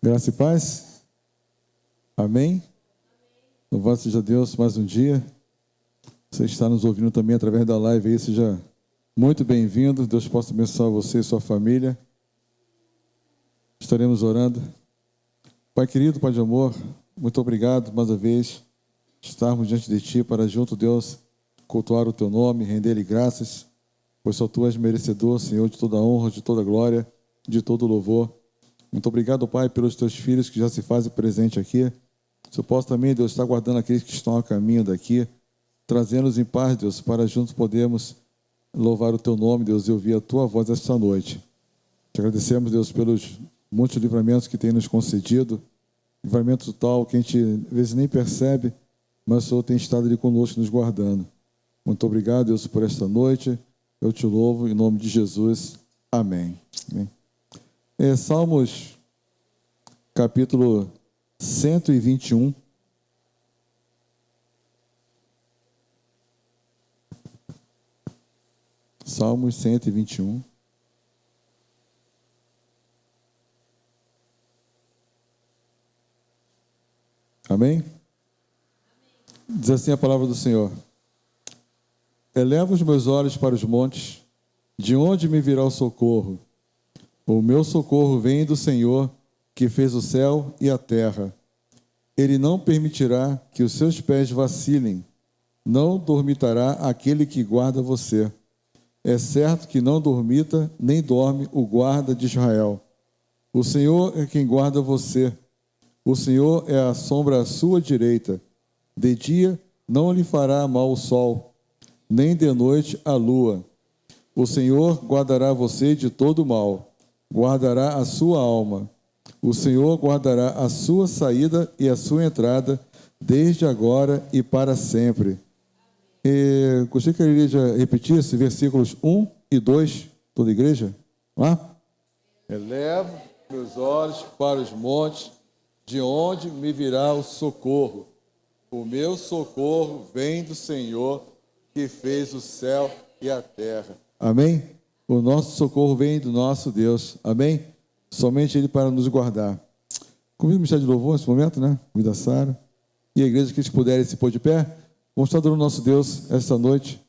Graça e paz. Amém. Louvado seja Deus mais um dia. Você está nos ouvindo também através da live aí, seja muito bem-vindo. Deus possa abençoar você e sua família. Estaremos orando. Pai querido, Pai de amor, muito obrigado mais uma vez estarmos diante de Ti para junto, Deus, cultuar o Teu nome, render-lhe graças, pois só Tu és merecedor, Senhor, de toda honra, de toda glória, de todo louvor. Muito obrigado, Pai, pelos Teus filhos que já se fazem presente aqui. Se eu posso também, Deus, estar guardando aqueles que estão a caminho daqui, trazendo-os em paz, Deus, para juntos podermos louvar o Teu nome, Deus, e ouvir a Tua voz esta noite. Te agradecemos, Deus, pelos muitos livramentos que tem nos concedido, livramento tal que a gente às vezes nem percebe, mas o Senhor tem estado ali conosco, nos guardando. Muito obrigado, Deus, por esta noite. Eu te louvo em nome de Jesus. Amém. Amém. Salmos, capítulo 121. Salmos 121. Amém? Diz assim a palavra do Senhor: Eleva os meus olhos para os montes, de onde me virá o socorro? O meu socorro vem do Senhor, que fez o céu e a terra. Ele não permitirá que os seus pés vacilem, não dormitará aquele que guarda você. É certo que não dormita, nem dorme o guarda de Israel. O Senhor é quem guarda você. O Senhor é a sombra à sua direita. De dia não lhe fará mal o sol, nem de noite a lua. O Senhor guardará você de todo mal, guardará a sua alma. O Senhor guardará a sua saída e a sua entrada, desde agora e para sempre. Gostaria que a igreja repetisse versículos 1 e 2, toda a igreja. Vamos lá? Elevo meus olhos para os montes, de onde me virá o socorro? O meu socorro vem do Senhor, que fez o céu e a terra. Amém? O nosso socorro vem do nosso Deus. Amém? Somente Ele para nos guardar. Convido o ministério de louvor nesse momento, né? Convido a Sara. E a igreja que eles puderem se pôr de pé. Vamos estar adorando o nosso Deus esta noite.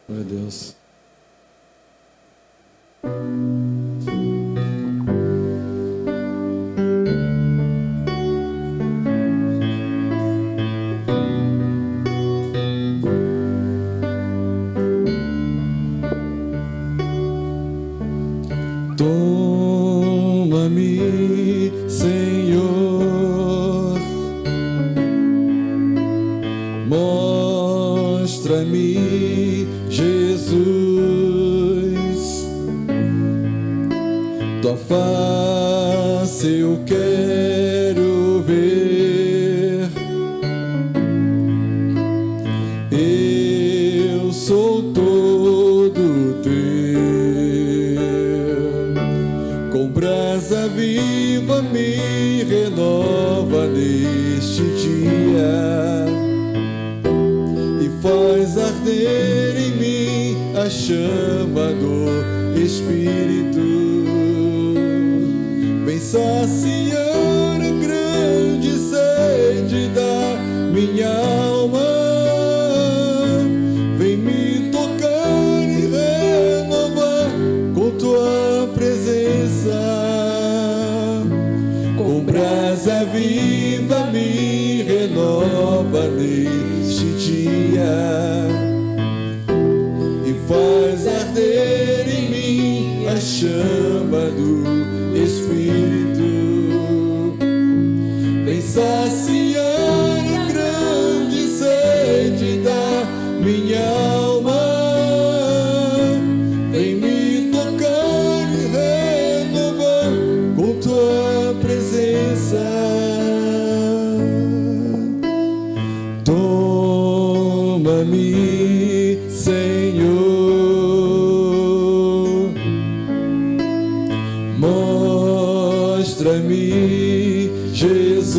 Glória a Deus. Toma-me, Senhor, mostra-me, Jesus, tua face eu quero ver. Eu sou todo teu, com brasa viva me renova neste dia e faz arder em mim a chama do Espírito. Vem saciar a grande sede da minha alma, vem me tocar e renovar com tua presença. Com brasa viva me renova neste dia e faz arder em mim a chama do Espírito. Vem saciar a grande sede da minha alma, vem me tocar e renovar com tua presença. Toma Mostra-me, Jesus,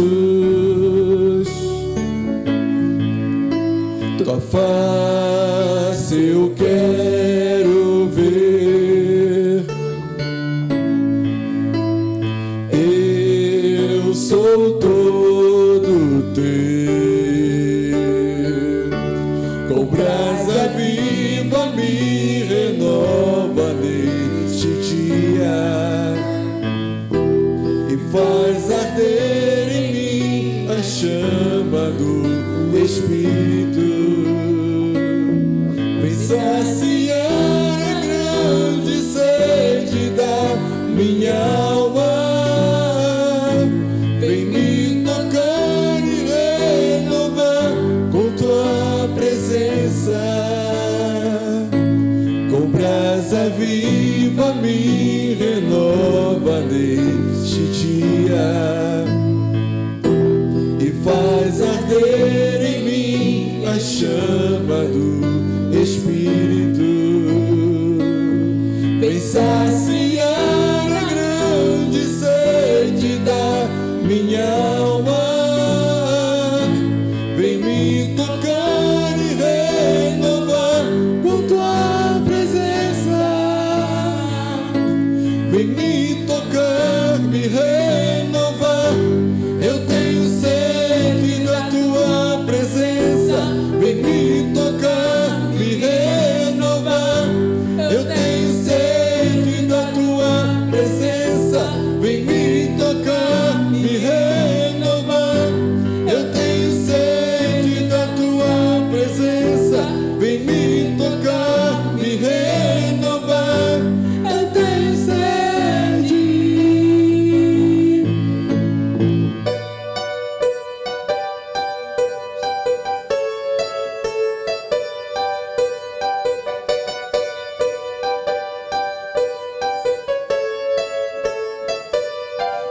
tua face eu quero ver. Eu sou todo teu, com brasa viva me renova neste dia e faz arder em mim a chama do Espírito. Vem saciar a grande sede da minha alma, vem me tocar e renovar com tua presença. Com brasa viva me renova neste dia e faz arder em mim a chama do Espírito. Vem saciar a grande sede da minha alma, vem me tocar e renovar com tua presença. Vem me tocar, me renovar. Eu tenho sede da tua presença. Vem me tocar, me renovar. Eu tenho sede da tua presença. Vem me tocar, me renovar. Eu tenho sede da tua presença. Vem me tocar, me renovar. Eu tenho sede.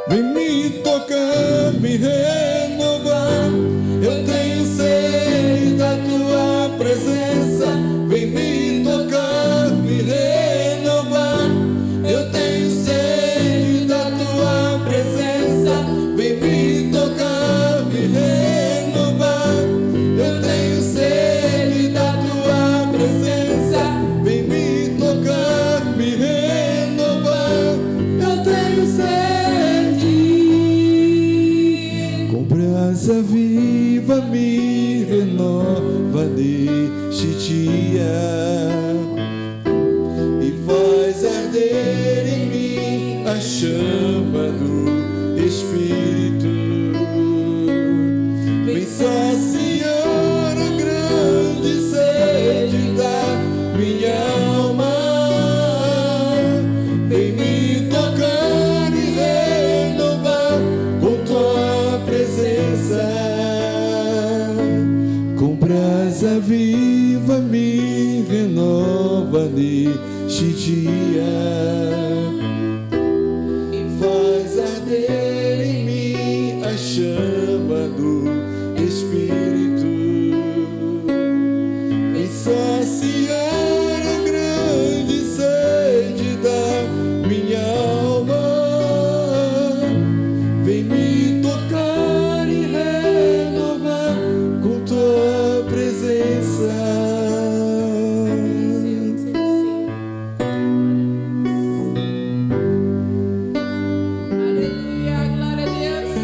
Vem me tocar, me renovar. Eu tenho sede da tua presença. Vem me tocar, me renovar. Eu tenho sede da tua presença. Vem me tocar, me renovar. Eu tenho sede da tua presença. Vem me tocar, me renovar. Eu tenho sede. Com brasa viva me renova neste dia e faz arder em mim a chama do Espírito. Vem saciar a grande sede da minha alma, vem me tocar e renovar com tua presença. Com brasa viva me renova neste dia e faz arder em mim a chama do Espírito. Vem saciar a grande sede da minha alma, vem me tocar e renovar com tua presença. Aleluia, glória a Deus.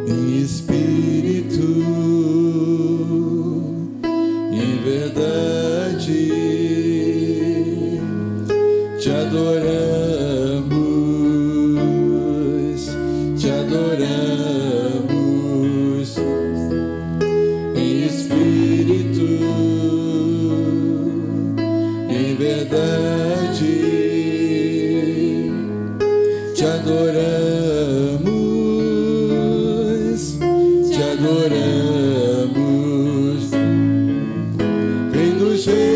Em espírito, em verdade, te adoramos, te adoramos. Em espírito, em verdade, te adoramos, te adoramos, Rei dos Reis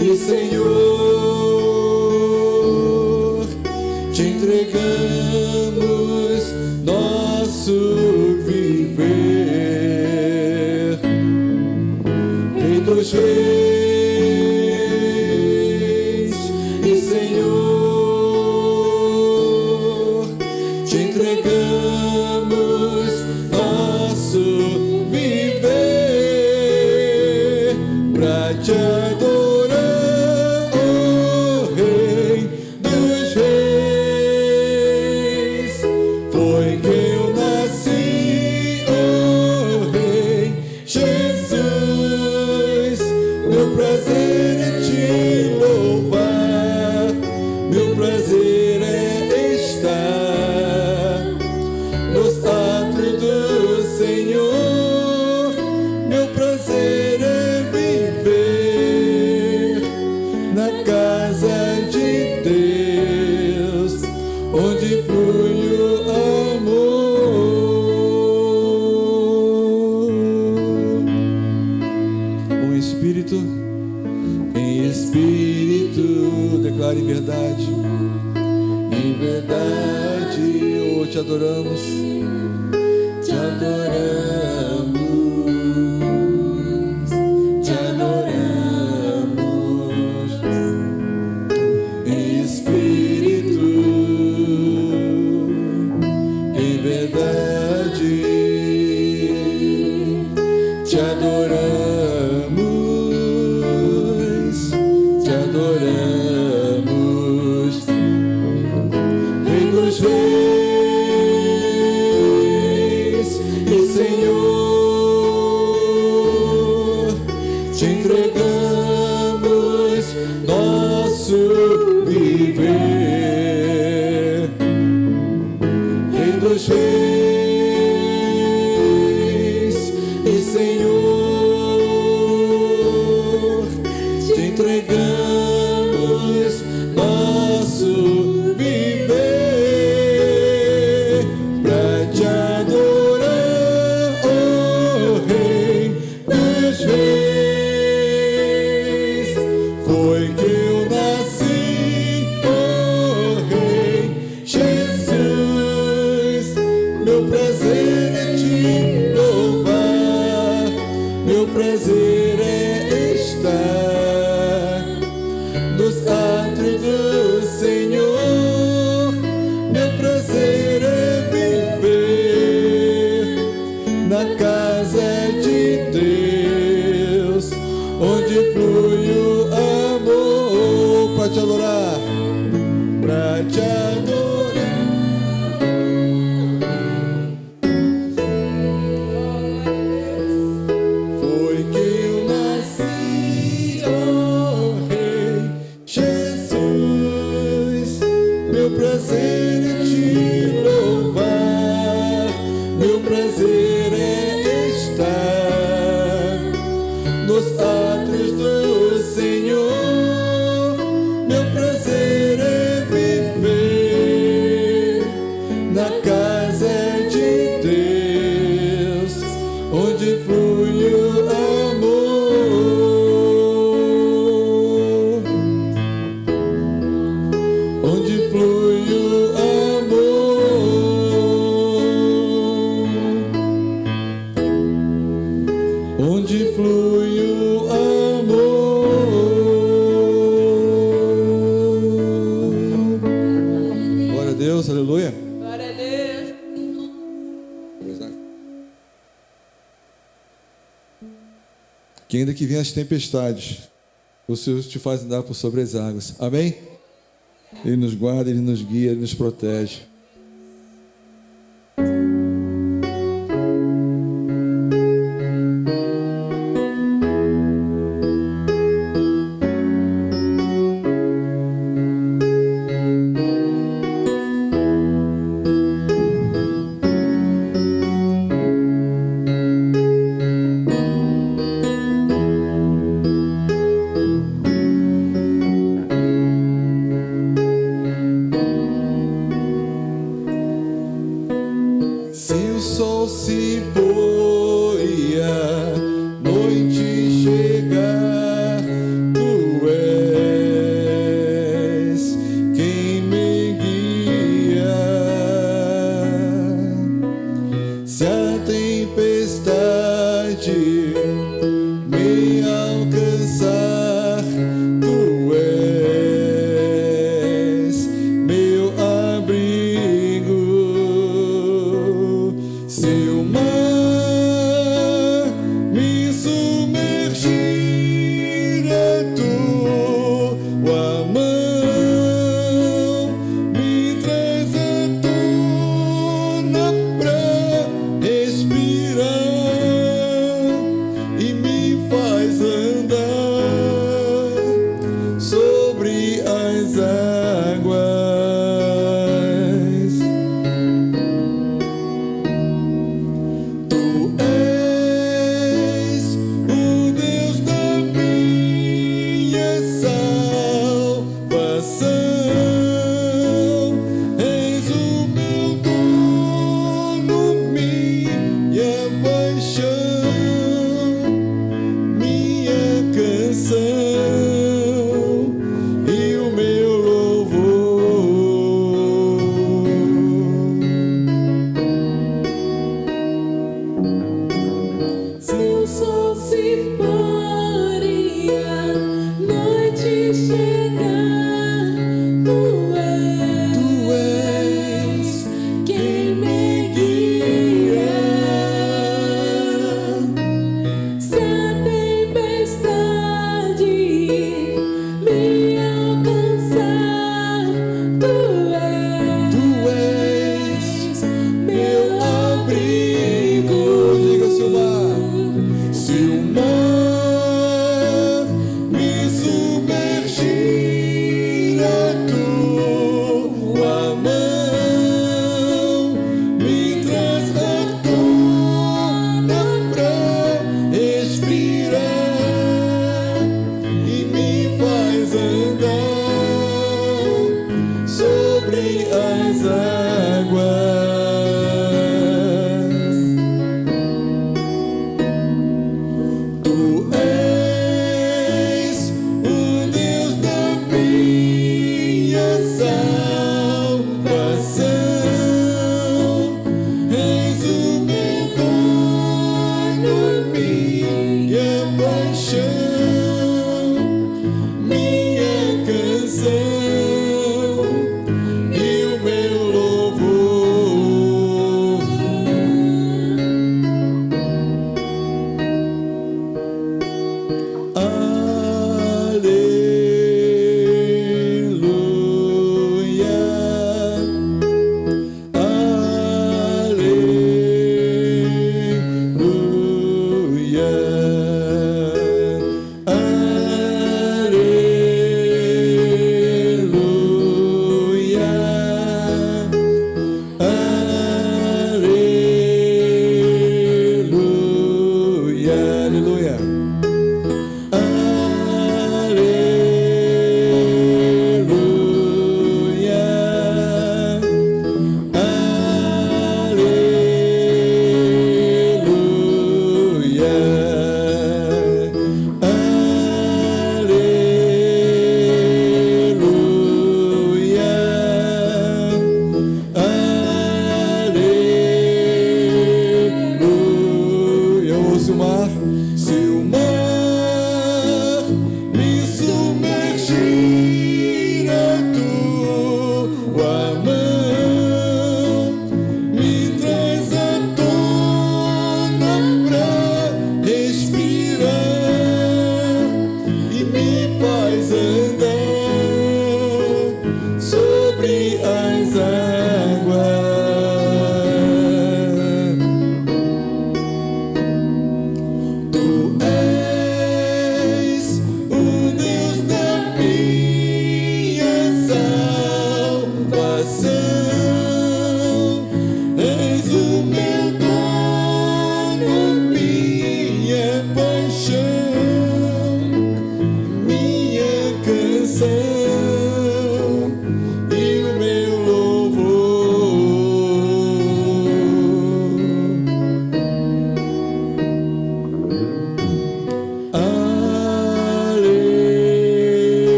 e Senhor, te entregamos nosso viver, Rei dos Reis e Senhor, te entregamos nosso viver pra te adorar, oh Rei dos Reis. Foi que eu nasci, oh Rei Jesus. Meu prazer é te louvar, meu prazer é estar nos atos do Senhor. Meu prazer é viver na casa de Deus, onde flui o amor. Em espírito, declare verdade. Em verdade, oh, te adoramos, te adoramos, te adoramos. Em espírito, em verdade, te adoramos, te adoramos, Rei dos Reis e Senhor, te entregamos nosso viver, Rei dos Reis e Senhor, te entregamos nosso viver pra te adorar, oh Rei dos Reis. Foi que eu nasci, oh Rei Jesus. Meu prazer é te louvar, meu prazer é estar nos atos do Senhor. Meu prazer é viver na casa de Deus, onde flui o amor. Pra te adorar, pra te adorar. Foi que eu nasci, oh Rei Jesus. Meu prazer é te louvar, meu prazer é estar nos atos do Senhor. Meu prazer é viver na casa de Deus, onde flui o amor, onde flui o amor, onde flui o amor. Glória a Deus, aleluia. Glória a Deus. Que ainda que venham as tempestades, o Senhor te faz andar por sobre as águas. Amém? Ele nos guarda, Ele nos guia, Ele nos protege.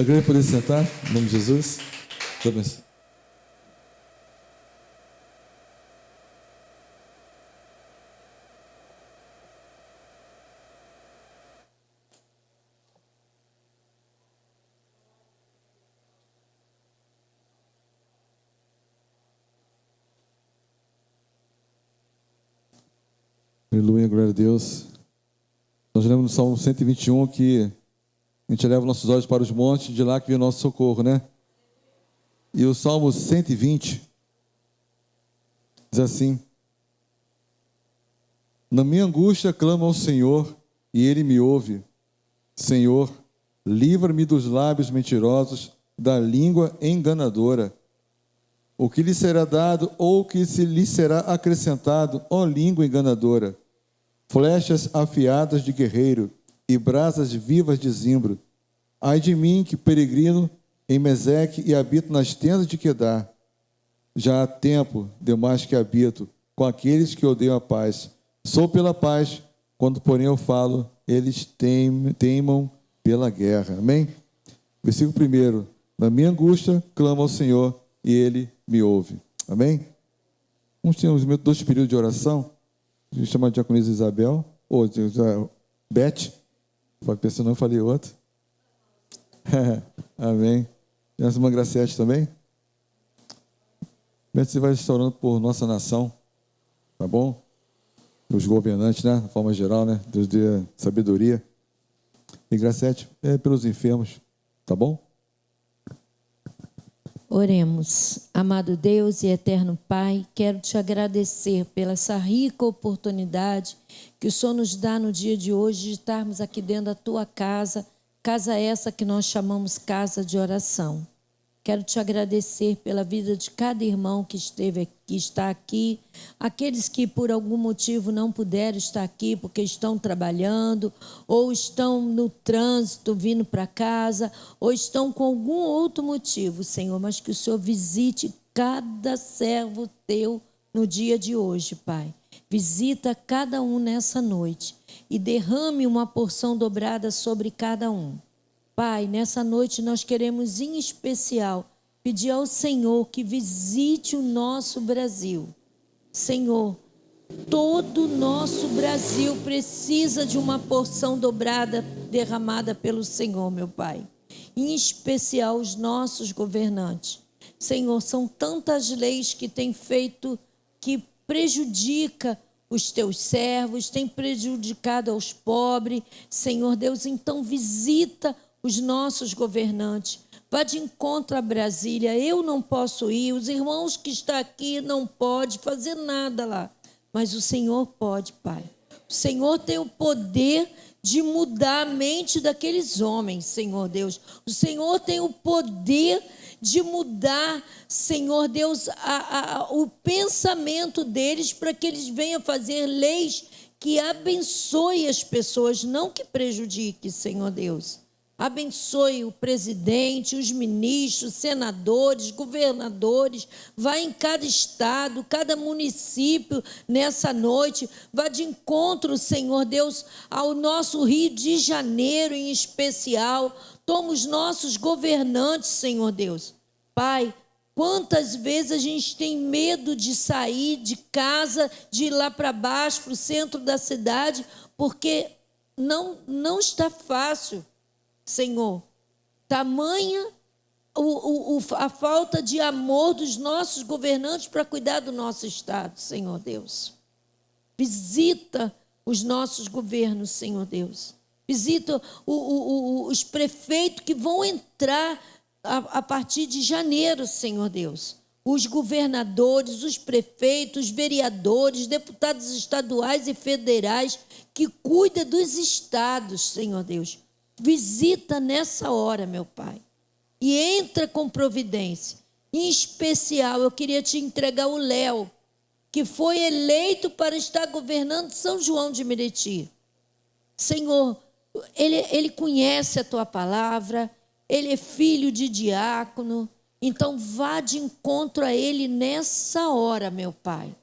A igreja poder sentar, em nome de Jesus. Deus abençoe. Aleluia, glória a Deus. Nós lemos no Salmo 121 que a gente leva nossos olhos para os montes, de lá que vem o nosso socorro, né? E o Salmo 120 diz assim: na minha angústia clamo ao Senhor, e Ele me ouve. Senhor, livra-me dos lábios mentirosos, da língua enganadora. O que lhe será dado, ou o que lhe será acrescentado, ó língua enganadora? Flechas afiadas de guerreiro e brasas vivas de zimbro. Ai de mim, que peregrino em Meseque e habito nas tendas de Quedar. Já há tempo demais que habito com aqueles que odeiam a paz. Sou pela paz, quando porém eu falo, eles teimam pela guerra. Amém? Versículo 1. Na minha angústia, clamo ao Senhor, e Ele me ouve. Amém? Vamos ter uns 2 períodos de oração. A gente chama de diaconisa Isabel, ou Beth. Pensando, eu falei outro. Amém. E a irmã Graciete também. Beth, você vai restaurando por nossa nação, tá bom? Os governantes, né? De forma geral, né? Deus dê sabedoria. E Graciete, pelos enfermos, tá bom? Oremos. Amado Deus e eterno Pai, quero te agradecer pela essa rica oportunidade que o Senhor nos dá no dia de hoje de estarmos aqui dentro da tua casa, casa essa que nós chamamos casa de oração. Quero te agradecer pela vida de cada irmão que está aqui, aqueles que por algum motivo não puderam estar aqui porque estão trabalhando, ou estão no trânsito vindo para casa, ou estão com algum outro motivo, Senhor, mas que o Senhor visite cada servo teu no dia de hoje, Pai. Visita cada um nessa noite e derrame uma porção dobrada sobre cada um. Pai, nessa noite nós queremos em especial pedir ao Senhor que visite o nosso Brasil. Senhor, todo o nosso Brasil precisa de uma porção dobrada derramada pelo Senhor, meu Pai. Em especial os nossos governantes. Senhor, são tantas leis que têm feito, que prejudica os teus servos, tem prejudicado aos pobres. Senhor Deus, então visita os nossos governantes, vá de encontro a Brasília. Eu não posso ir, os irmãos que estão aqui não podem fazer nada lá, mas o Senhor pode, Pai. O Senhor tem o poder de mudar a mente daqueles homens, Senhor Deus. O Senhor tem o poder de mudar, Senhor Deus, o pensamento deles para que eles venham fazer leis que abençoem as pessoas, não que prejudiquem, Senhor Deus. Abençoe o presidente, os ministros, senadores, governadores. Vá em cada estado, cada município nessa noite. Vá de encontro, Senhor Deus, ao nosso Rio de Janeiro em especial. Toma os nossos governantes, Senhor Deus. Pai, quantas vezes a gente tem medo de sair de casa, de ir lá para baixo, para o centro da cidade, porque não está fácil. Senhor, tamanha a falta de amor dos nossos governantes para cuidar do nosso estado, Senhor Deus. Visita os nossos governos, Senhor Deus. Visita os prefeitos que vão entrar a partir de janeiro, Senhor Deus. Os governadores, os prefeitos, os vereadores, deputados estaduais e federais que cuidam dos estados, Senhor Deus. Visita nessa hora, meu Pai, e entra com providência. Em especial, eu queria te entregar o Léo, que foi eleito para estar governando São João de Meriti. Senhor, ele conhece a tua palavra, ele é filho de diácono, então vá de encontro a ele nessa hora, meu Pai,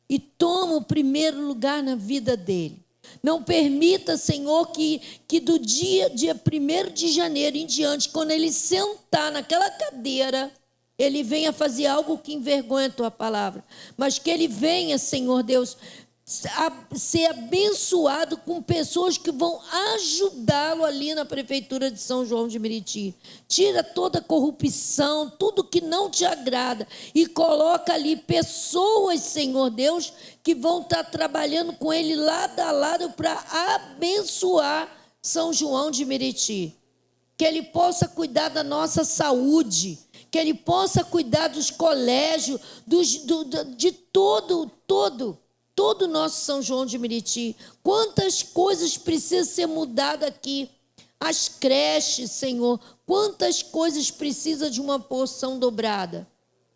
e toma o primeiro lugar na vida dele. Não permita, Senhor, que do dia 1º de janeiro em diante, quando ele sentar naquela cadeira, ele venha fazer algo que envergonha a tua palavra. Mas que ele venha, Senhor Deus, ser abençoado com pessoas que vão ajudá-lo ali na prefeitura de São João de Meriti. Tira toda a corrupção, tudo que não te agrada e coloca ali pessoas, Senhor Deus, que vão estar trabalhando com ele lado a lado para abençoar São João de Meriti. Que ele possa cuidar da nossa saúde, que ele possa cuidar dos colégios, de todo o nosso São João de Meriti. Quantas coisas precisam ser mudadas aqui. As creches, Senhor, quantas coisas precisam de uma porção dobrada.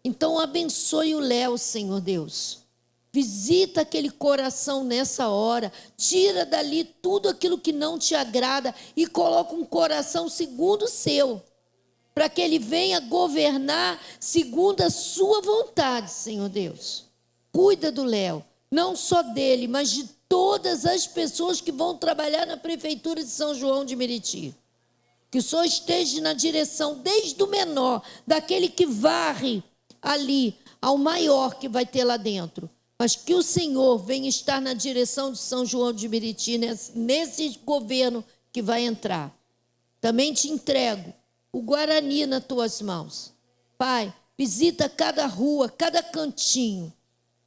Então abençoe o Léo, Senhor Deus. Visita aquele coração nessa hora. Tira dali tudo aquilo que não te agrada e coloca um coração segundo o seu, para que ele venha governar segundo a sua vontade, Senhor Deus. Cuida do Léo. Não só dele, mas de todas as pessoas que vão trabalhar na prefeitura de São João de Meriti. Que o Senhor esteja na direção, desde o menor, daquele que varre ali, ao maior que vai ter lá dentro. Mas que o Senhor venha estar na direção de São João de Meriti, nesse governo que vai entrar. Também te entrego o Guarani nas tuas mãos. Pai, visita cada rua, cada cantinho.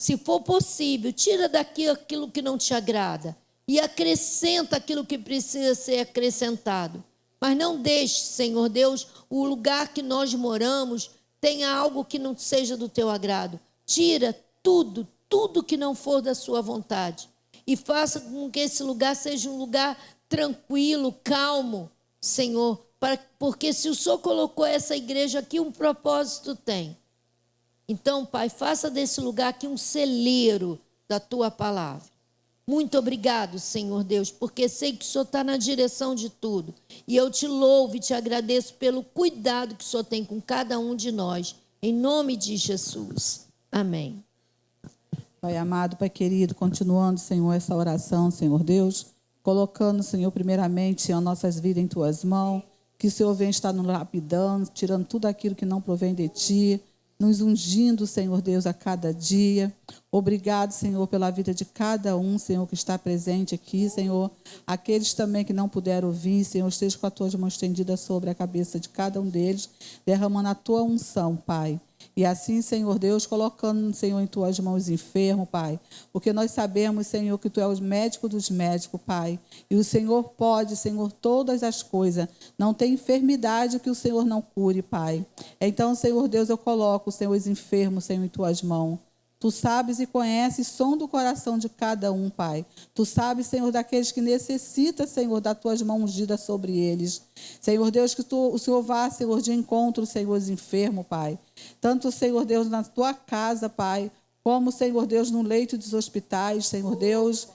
Se for possível, tira daqui aquilo que não te agrada e acrescenta aquilo que precisa ser acrescentado. Mas não deixe, Senhor Deus, o lugar que nós moramos tenha algo que não seja do teu agrado. Tira tudo que não for da sua vontade. E faça com que esse lugar seja um lugar tranquilo, calmo, Senhor. Porque se o Senhor colocou essa igreja aqui, um propósito tem. Então, Pai, faça desse lugar aqui um celeiro da Tua palavra. Muito obrigado, Senhor Deus, porque sei que o Senhor está na direção de tudo. E eu te louvo e te agradeço pelo cuidado que o Senhor tem com cada um de nós. Em nome de Jesus. Amém. Pai amado, Pai querido, continuando, Senhor, essa oração, Senhor Deus, colocando, Senhor, primeiramente as nossas vidas em Tuas mãos, que o Senhor venha estar nos lapidando, tirando tudo aquilo que não provém de Ti, nos ungindo, Senhor Deus, a cada dia. Obrigado, Senhor, pela vida de cada um, Senhor, que está presente aqui, Senhor. Aqueles também que não puderam vir, Senhor, esteja com a Tua mão estendida sobre a cabeça de cada um deles, derramando a Tua unção, Pai. E assim, Senhor Deus, colocando, Senhor, em Tuas mãos enfermo, Pai. Porque nós sabemos, Senhor, que Tu és o médico dos médicos, Pai. E o Senhor pode, Senhor, todas as coisas. Não tem enfermidade que o Senhor não cure, Pai. Então, Senhor Deus, eu coloco, Senhor, os enfermos, Senhor, em Tuas mãos. Tu sabes e conheces o som do coração de cada um, Pai. Tu sabes, Senhor, daqueles que necessitam, Senhor, das Tuas mãos ungidas sobre eles. Senhor Deus, que o Senhor vá, Senhor, de encontro, Senhor, os enfermos, Pai. Tanto, Senhor Deus, na Tua casa, Pai, como, Senhor Deus, no leito dos hospitais, Senhor Deus,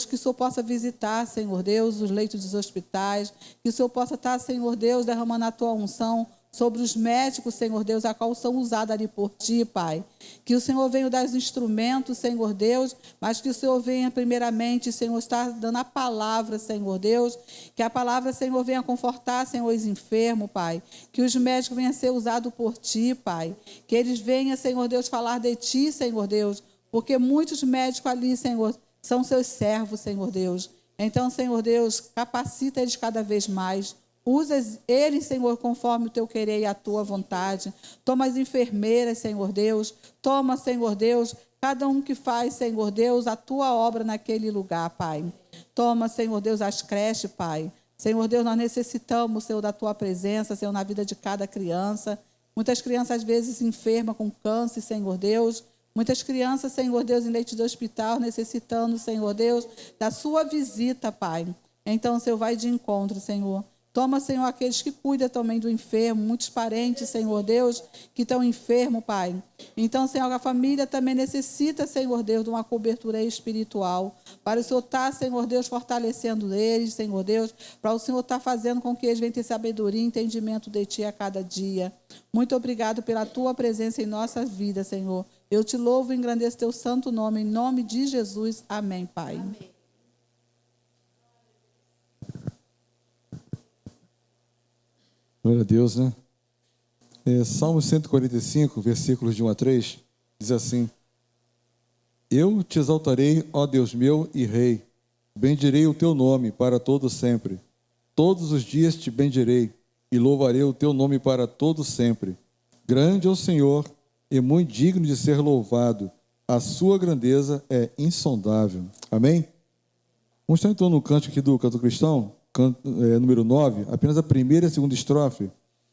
que o Senhor possa visitar, Senhor Deus, os leitos dos hospitais, que o Senhor possa estar, Senhor Deus, derramando a Tua unção sobre os médicos, Senhor Deus, a qual são usados ali por Ti, Pai. Que o Senhor venha dar os instrumentos, Senhor Deus, mas que o Senhor venha primeiramente, Senhor, estar dando a palavra, Senhor Deus, que a palavra, Senhor, venha confortar, Senhor, os enfermos, Pai. Que os médicos venham a ser usados por Ti, Pai. Que eles venham, Senhor Deus, falar de Ti, Senhor Deus, porque muitos médicos ali, Senhor, são Seus servos, Senhor Deus. Então, Senhor Deus, capacita eles cada vez mais. Usa eles, Senhor, conforme o Teu querer e a Tua vontade. Toma as enfermeiras, Senhor Deus. Toma, Senhor Deus, cada um que faz, Senhor Deus, a Tua obra naquele lugar, Pai. Toma, Senhor Deus, as creches, Pai. Senhor Deus, nós necessitamos, Senhor, da Tua presença, Senhor, na vida de cada criança. Muitas crianças, às vezes, se enfermam com câncer, Senhor Deus. Muitas crianças, Senhor Deus, em leite de hospital, necessitando, Senhor Deus, da Sua visita, Pai. Então, Senhor, vai de encontro, Senhor. Toma, Senhor, aqueles que cuidam também do enfermo, muitos parentes, Senhor Deus, que estão enfermos, Pai. Então, Senhor, a família também necessita, Senhor Deus, de uma cobertura espiritual. Para o Senhor estar, Senhor Deus, fortalecendo eles, Senhor Deus, para o Senhor estar fazendo com que eles venham ter sabedoria e entendimento de Ti a cada dia. Muito obrigado pela Tua presença em nossas vidas, Senhor. Eu te louvo e engrandeço Teu santo nome, em nome de Jesus. Amém, Pai. Amém. Glória a Deus, né? Salmo 145, versículos de 1 a 3, diz assim: Eu te exaltarei, ó Deus meu e Rei, bendirei o teu nome para todo sempre. Todos os dias te bendirei e louvarei o teu nome para todo sempre. Grande é o Senhor e muito digno de ser louvado. A sua grandeza é insondável. Amém? Vamos estar então no cântico aqui do Canto Cristão, número 9, apenas a primeira e a segunda estrofe.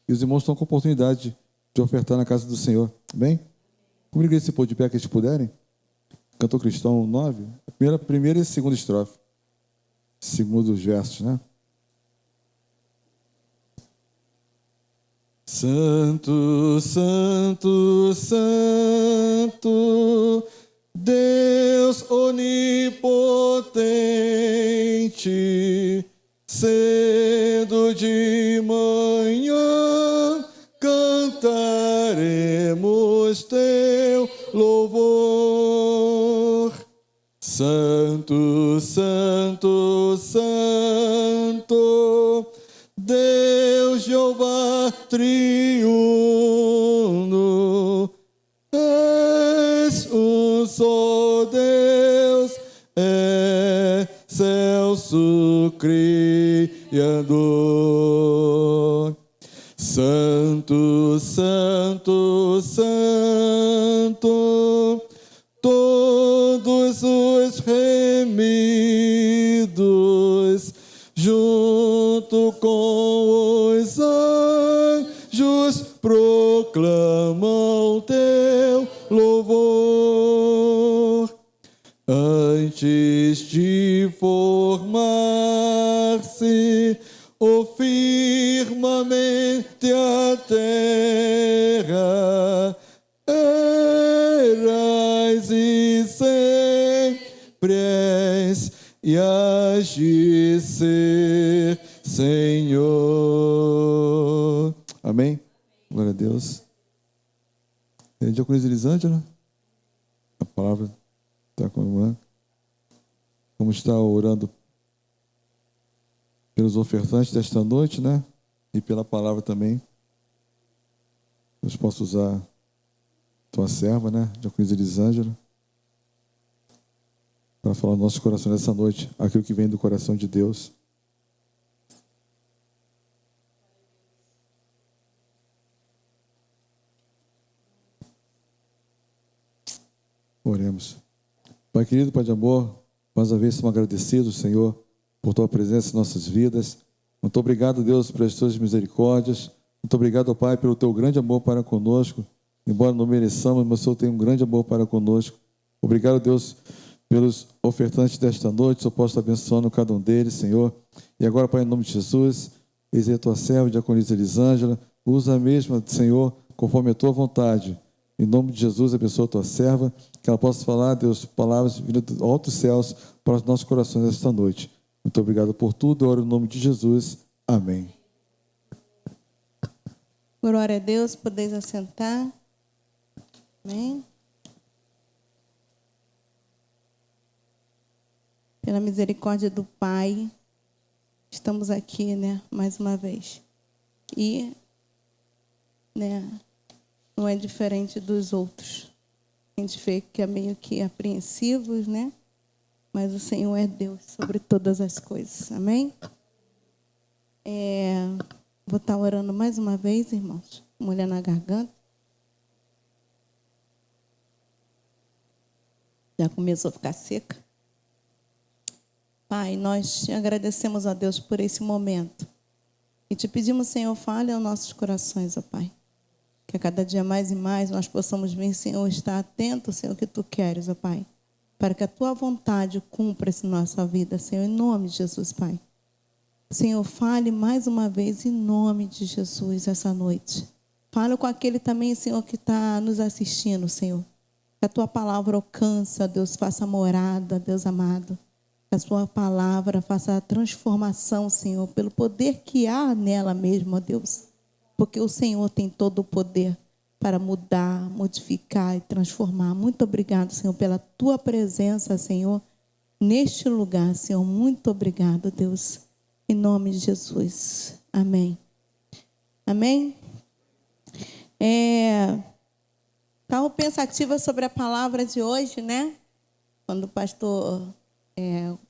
E os irmãos estão com a oportunidade de ofertar na casa do Senhor. Amém? Como a igreja se pôr de pé que eles puderem? Cantor Cristão 9, primeira e segunda estrofe. Segundo os versos, né? Santo, Santo, Santo, Deus onipotente, cedo de manhã cantaremos teu louvor. Santo, Santo, Santo, Deus Jeová triuno, és um só Deus, excelso Criador. Santo, Santo, Santo, todos os remidos, junto com os anjos, proclamam teu louvor. Antes de formar-se o firmamente a terra, eras e sempre és, e hás de ser, Senhor. Amém? Glória a Deus. Diaconisa Elisângela, a palavra está com a irmã. Vamos estar orando pelos ofertantes desta noite, né? E pela palavra também. Deus possa usar tua serva, né? Diaconisa Elisângela, para falar no nosso coração nessa noite, aquilo que vem do coração de Deus. Oremos. Pai querido, Pai de amor, mais uma vez somos agradecidos, Senhor, por tua presença em nossas vidas. Muito obrigado, Deus, pelas tuas misericórdias. Muito obrigado, Pai, pelo teu grande amor para conosco. Embora não mereçamos, mas o Senhor tem um grande amor para conosco. Obrigado, Deus, pelos ofertantes desta noite. Só posso estar abençoando cada um deles, Senhor. E agora, Pai, em nome de Jesus, eis aí a tua serva, Diaconisa Elisângela. Usa a mesma, Senhor, conforme a tua vontade. Em nome de Jesus, abençoa a tua serva, que ela possa falar, Deus, palavras vindas dos altos céus para os nossos corações esta noite. Muito obrigado por tudo. Eu oro em nome de Jesus. Amém. Glória a Deus, podeis assentar. Amém. Pela misericórdia do Pai, estamos aqui, né, mais uma vez. E, né, não é diferente dos outros. A gente vê que é meio que apreensivos, né? Mas o Senhor é Deus sobre todas as coisas. Amém? Vou estar orando mais uma vez, irmãos. Mulher na garganta. Já começou a ficar seca. Pai, nós te agradecemos a Deus por esse momento. E te pedimos, Senhor, fale aos nossos corações, ó Pai. Que a cada dia mais e mais nós possamos vir, Senhor, estar atento, Senhor, ao que Tu queres, ó Pai. Para que a Tua vontade cumpra-se em nossa vida, Senhor, em nome de Jesus, Pai. Senhor, fale mais uma vez em nome de Jesus essa noite. Fale com aquele também, Senhor, que está nos assistindo, Senhor. Que a Tua palavra alcance, ó Deus, faça morada, Deus amado. Que a Sua palavra faça a transformação, Senhor, pelo poder que há nela mesmo, ó Deus. Porque o Senhor tem todo o poder para mudar, modificar e transformar. Muito obrigado, Senhor, pela Tua presença, Senhor, neste lugar, Senhor. Muito obrigado, Deus, em nome de Jesus. Amém. Amém? Estava pensativa sobre a palavra de hoje, né? Quando o pastor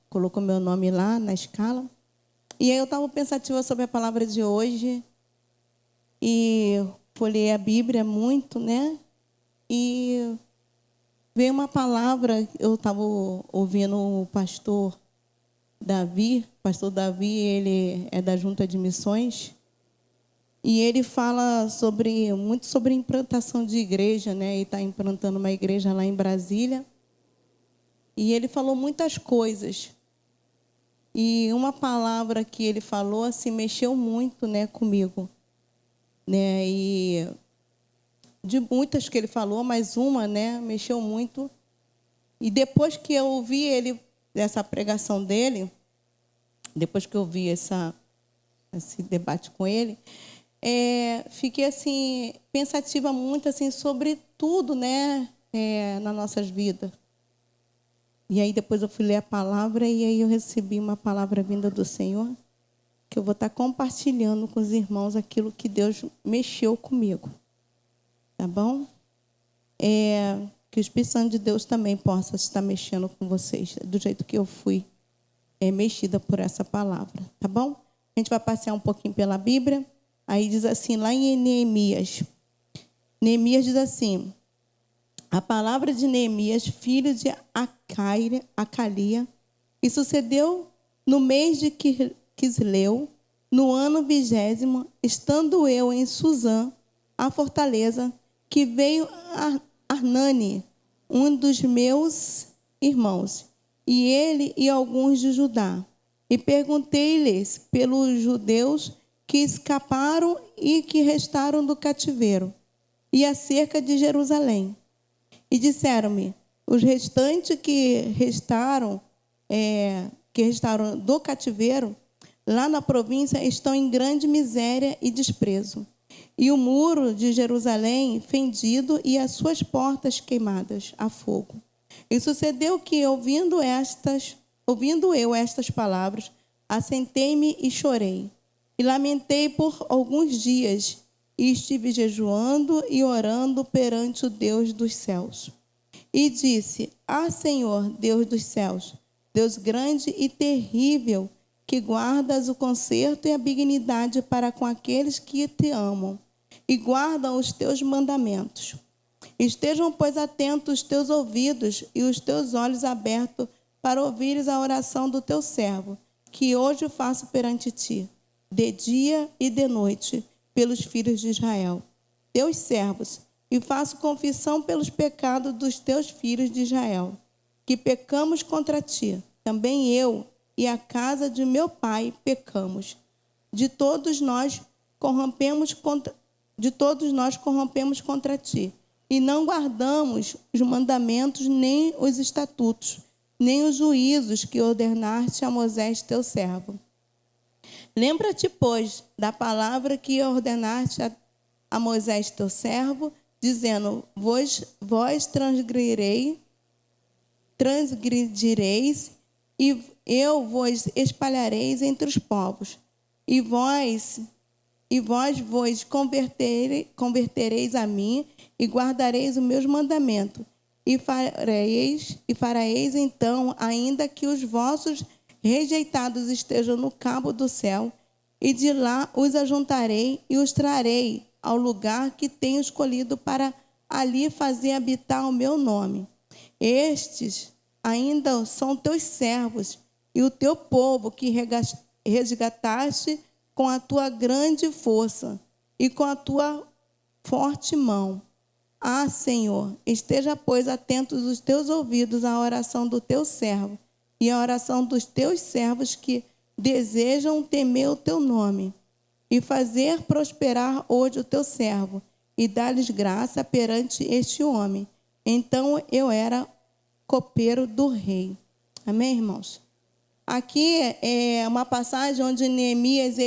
colocou meu nome lá na escala. E aí eu estava pensativa sobre a palavra de hoje. E folhei a Bíblia muito, né? E veio uma palavra, eu estava ouvindo o pastor Davi. O pastor Davi, ele é da Junta de Missões. E ele fala muito sobre implantação de igreja, né? Ele está implantando uma igreja lá em Brasília. E ele falou muitas coisas. E uma palavra que ele falou, assim, mexeu muito, né, comigo. Né? E de muitas que ele falou, mas uma, né, mexeu muito. E depois que eu ouvi essa pregação dele, depois que eu vi esse debate com ele, fiquei assim pensativa muito assim sobre tudo, né, nas nossas vidas. E aí depois eu fui ler a palavra e aí eu recebi uma palavra vinda do Senhor, que eu vou estar compartilhando com os irmãos aquilo que Deus mexeu comigo. Tá bom? Que o Espírito Santo de Deus também possa estar mexendo com vocês, do jeito que eu fui mexida por essa palavra. Tá bom? A gente vai passear um pouquinho pela Bíblia. Aí diz assim, lá em Neemias. Neemias diz assim: a palavra de Neemias, filho de Acalia, e sucedeu no mês de Quisleu, no ano 20º, estando eu em Suzã, a fortaleza, que veio Arnani, um dos meus irmãos, e ele e alguns de Judá. E perguntei-lhes pelos judeus que escaparam e que restaram do cativeiro, e acerca de Jerusalém. E disseram-me, os restantes que restaram do cativeiro, lá na província, estão em grande miséria e desprezo. E o muro de Jerusalém fendido e as suas portas queimadas a fogo. E sucedeu que, ouvindo eu estas palavras, assentei-me e chorei. E lamentei por alguns dias, e estive jejuando e orando perante o Deus dos céus. E disse, Senhor, Deus dos céus, Deus grande e terrível, que guardas o conserto e a benignidade para com aqueles que te amam, e guardam os teus mandamentos. Estejam, pois, atentos os teus ouvidos e os teus olhos abertos para ouvires a oração do teu servo, que hoje faço perante ti, de dia e de noite, pelos filhos de Israel, teus servos, e faço confissão pelos pecados dos teus filhos de Israel, que pecamos contra ti. Também eu e a casa de meu pai pecamos. De todos nós corrompemos contra ti, e não guardamos os mandamentos, nem os estatutos, nem os juízos que ordenaste a Moisés teu servo. Lembra-te, pois, da palavra que ordenaste a Moisés teu servo, dizendo, vós transgredireis, e eu vos espalhareis entre os povos, e vós vos convertereis a mim, e guardareis os meus mandamentos, e fareis então, ainda que os vossos rejeitados estejam no cabo do céu, e de lá os ajuntarei e os trarei ao lugar que tenho escolhido para ali fazer habitar o meu nome. Estes ainda são teus servos e o teu povo que resgataste com a tua grande força e com a tua forte mão. Senhor, esteja, pois, atentos os teus ouvidos à oração do teu servo e à oração dos teus servos que desejam temer o teu nome, e fazer prosperar hoje o teu servo, e dar-lhes graça perante este homem. Então eu era copeiro do rei. Amém, irmãos? Aqui é uma passagem onde Neemias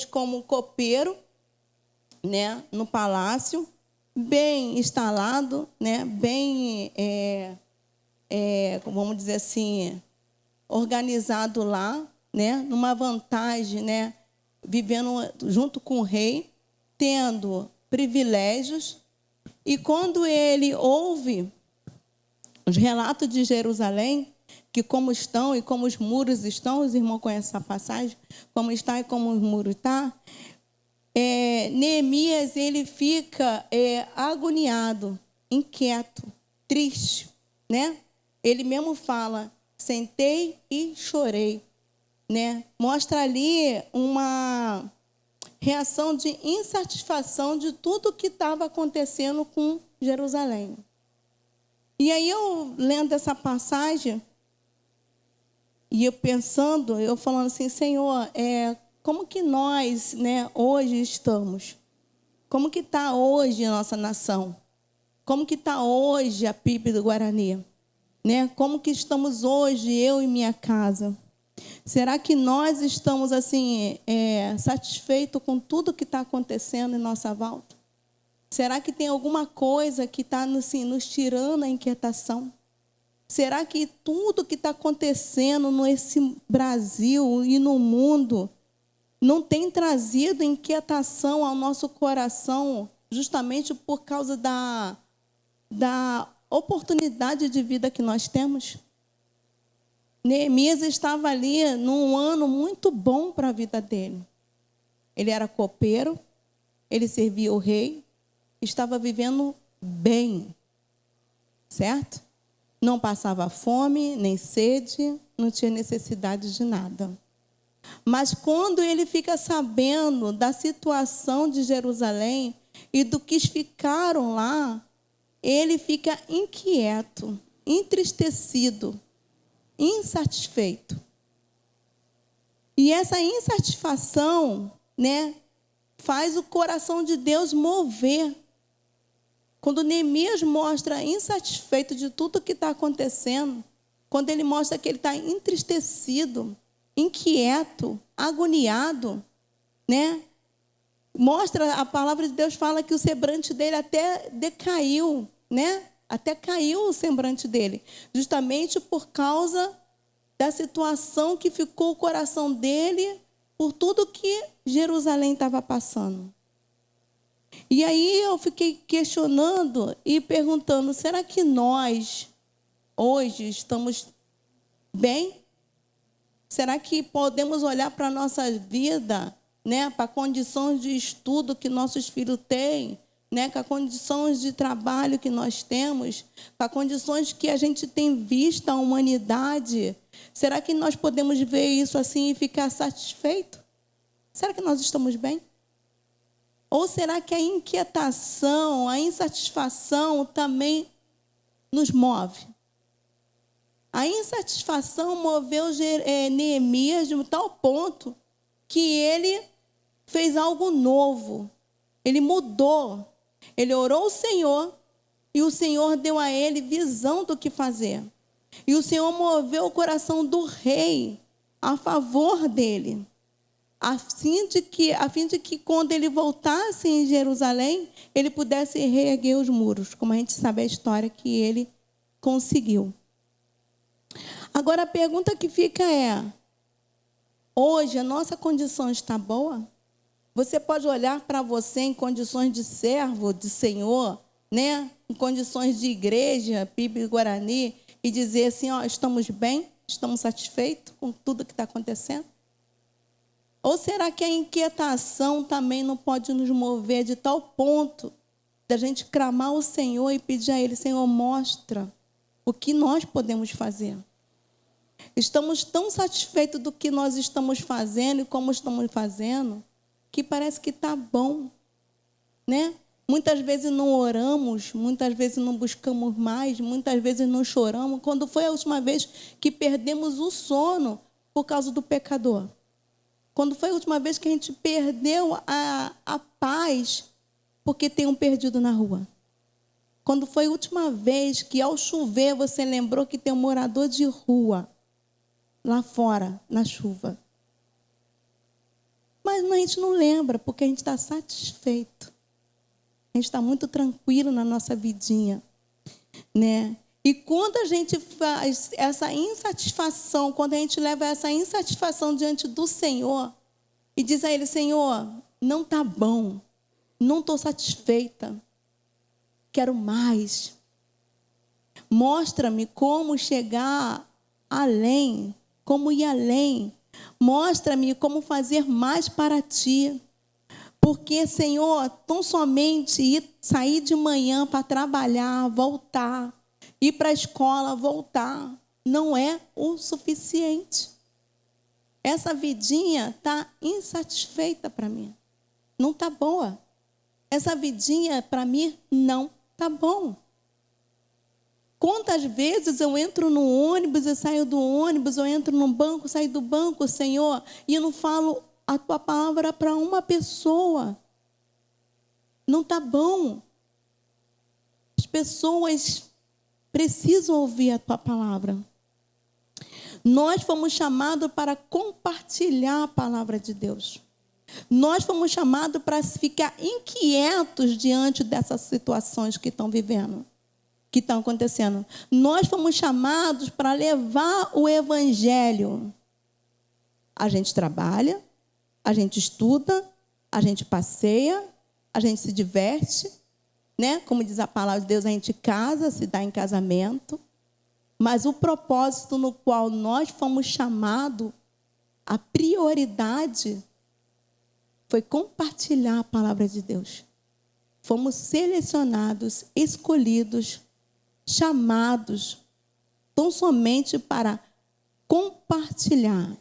como copeiro, né, no palácio, bem instalado, né, bem, vamos dizer assim, organizado lá, né, numa vantagem, né, vivendo junto com o rei, tendo privilégios. E quando ele ouve os relatos de Jerusalém, que como estão e como os muros estão, os irmãos conhecem essa passagem, como está e como os muros estão, Neemias ele fica agoniado, inquieto, triste, né? Ele mesmo fala, sentei e chorei, né? Mostra ali uma reação de insatisfação de tudo que estava acontecendo com Jerusalém. E aí eu lendo essa passagem e eu pensando, eu falando assim, Senhor, como que nós, né, hoje estamos? Como que está hoje a nossa nação? Como que está hoje a PIB do Guarani? Né? Como que estamos hoje, eu e minha casa? Será que nós estamos assim satisfeitos com tudo que está acontecendo em nossa volta? Será que tem alguma coisa que está assim, nos tirando a inquietação? Será que tudo que está acontecendo nesse Brasil e no mundo não tem trazido inquietação ao nosso coração, justamente por causa da oportunidade de vida que nós temos? Neemias estava ali num ano muito bom para a vida dele. Ele era copeiro, ele servia o rei, estava vivendo bem, certo? Não passava fome, nem sede, não tinha necessidade de nada. Mas quando ele fica sabendo da situação de Jerusalém e do que ficaram lá, ele fica inquieto, entristecido, insatisfeito. E essa insatisfação, né, faz o coração de Deus mover. Quando Neemias mostra insatisfeito de tudo que está acontecendo, quando ele mostra que ele está entristecido, inquieto, agoniado, né? Mostra, a palavra de Deus fala que o semblante dele até decaiu, né? Até caiu o semblante dele, justamente por causa da situação que ficou o coração dele por tudo que Jerusalém estava passando. E aí eu fiquei questionando e perguntando, será que nós, hoje, estamos bem? Será que podemos olhar para a nossa vida, né, para condições de estudo que nossos filhos têm, né, com as condições de trabalho que nós temos, com as condições que a gente tem visto a humanidade? Será que nós podemos ver isso assim e ficar satisfeito? Será que nós estamos bem? Ou será que a inquietação, a insatisfação também nos move? A insatisfação moveu Neemias de um tal ponto que ele fez algo novo. Ele mudou. Ele orou ao Senhor e o Senhor deu a ele visão do que fazer. E o Senhor moveu o coração do rei a favor dele, a fim de que quando ele voltasse em Jerusalém, ele pudesse reerguer os muros, como a gente sabe a história que ele conseguiu. Agora a pergunta que fica é, hoje a nossa condição está boa? Você pode olhar para você em condições de servo, de senhor, né? Em condições de igreja, PIB Guarani, e dizer assim, ó, estamos bem? Estamos satisfeitos com tudo que está acontecendo? Ou será que a inquietação também não pode nos mover de tal ponto da gente clamar ao Senhor e pedir a Ele, Senhor, mostra o que nós podemos fazer? Estamos tão satisfeitos do que nós estamos fazendo e como estamos fazendo, que parece que está bom, né? Muitas vezes não oramos, muitas vezes não buscamos mais, muitas vezes não choramos. Quando foi a última vez que perdemos o sono por causa do pecador? Quando foi a última vez que a gente perdeu a paz porque tem um perdido na rua? Quando foi a última vez que, ao chover, você lembrou que tem um morador de rua lá fora, na chuva? Mas a gente não lembra, porque a gente está satisfeito. A gente está muito tranquilo na nossa vidinha, né? E quando a gente faz essa insatisfação, quando a gente leva essa insatisfação diante do Senhor e diz a Ele: Senhor, não está bom, não estou satisfeita, quero mais. Mostra-me como chegar além, como ir além. Mostra-me como fazer mais para Ti. Porque, Senhor, tão somente sair de manhã para trabalhar, voltar, ir para a escola, voltar, não é o suficiente. Essa vidinha está insatisfeita para mim. Não está boa. Essa vidinha, para mim, não está bom. Quantas vezes eu entro no ônibus, eu saio do ônibus, eu entro no banco, saio do banco, Senhor, e eu não falo a Tua palavra para uma pessoa. Não está bom. As pessoas precisam ouvir a Tua palavra. Nós fomos chamados para compartilhar a palavra de Deus. Nós fomos chamados para ficar inquietos diante dessas situações que estão vivendo, que estão acontecendo. Nós fomos chamados para levar o evangelho. A gente trabalha, a gente estuda, a gente passeia, a gente se diverte, né? Como diz a palavra de Deus, a gente casa, se dá em casamento. Mas o propósito no qual nós fomos chamados, a prioridade, foi compartilhar a palavra de Deus. Fomos selecionados, escolhidos, chamados, tão somente para compartilhar.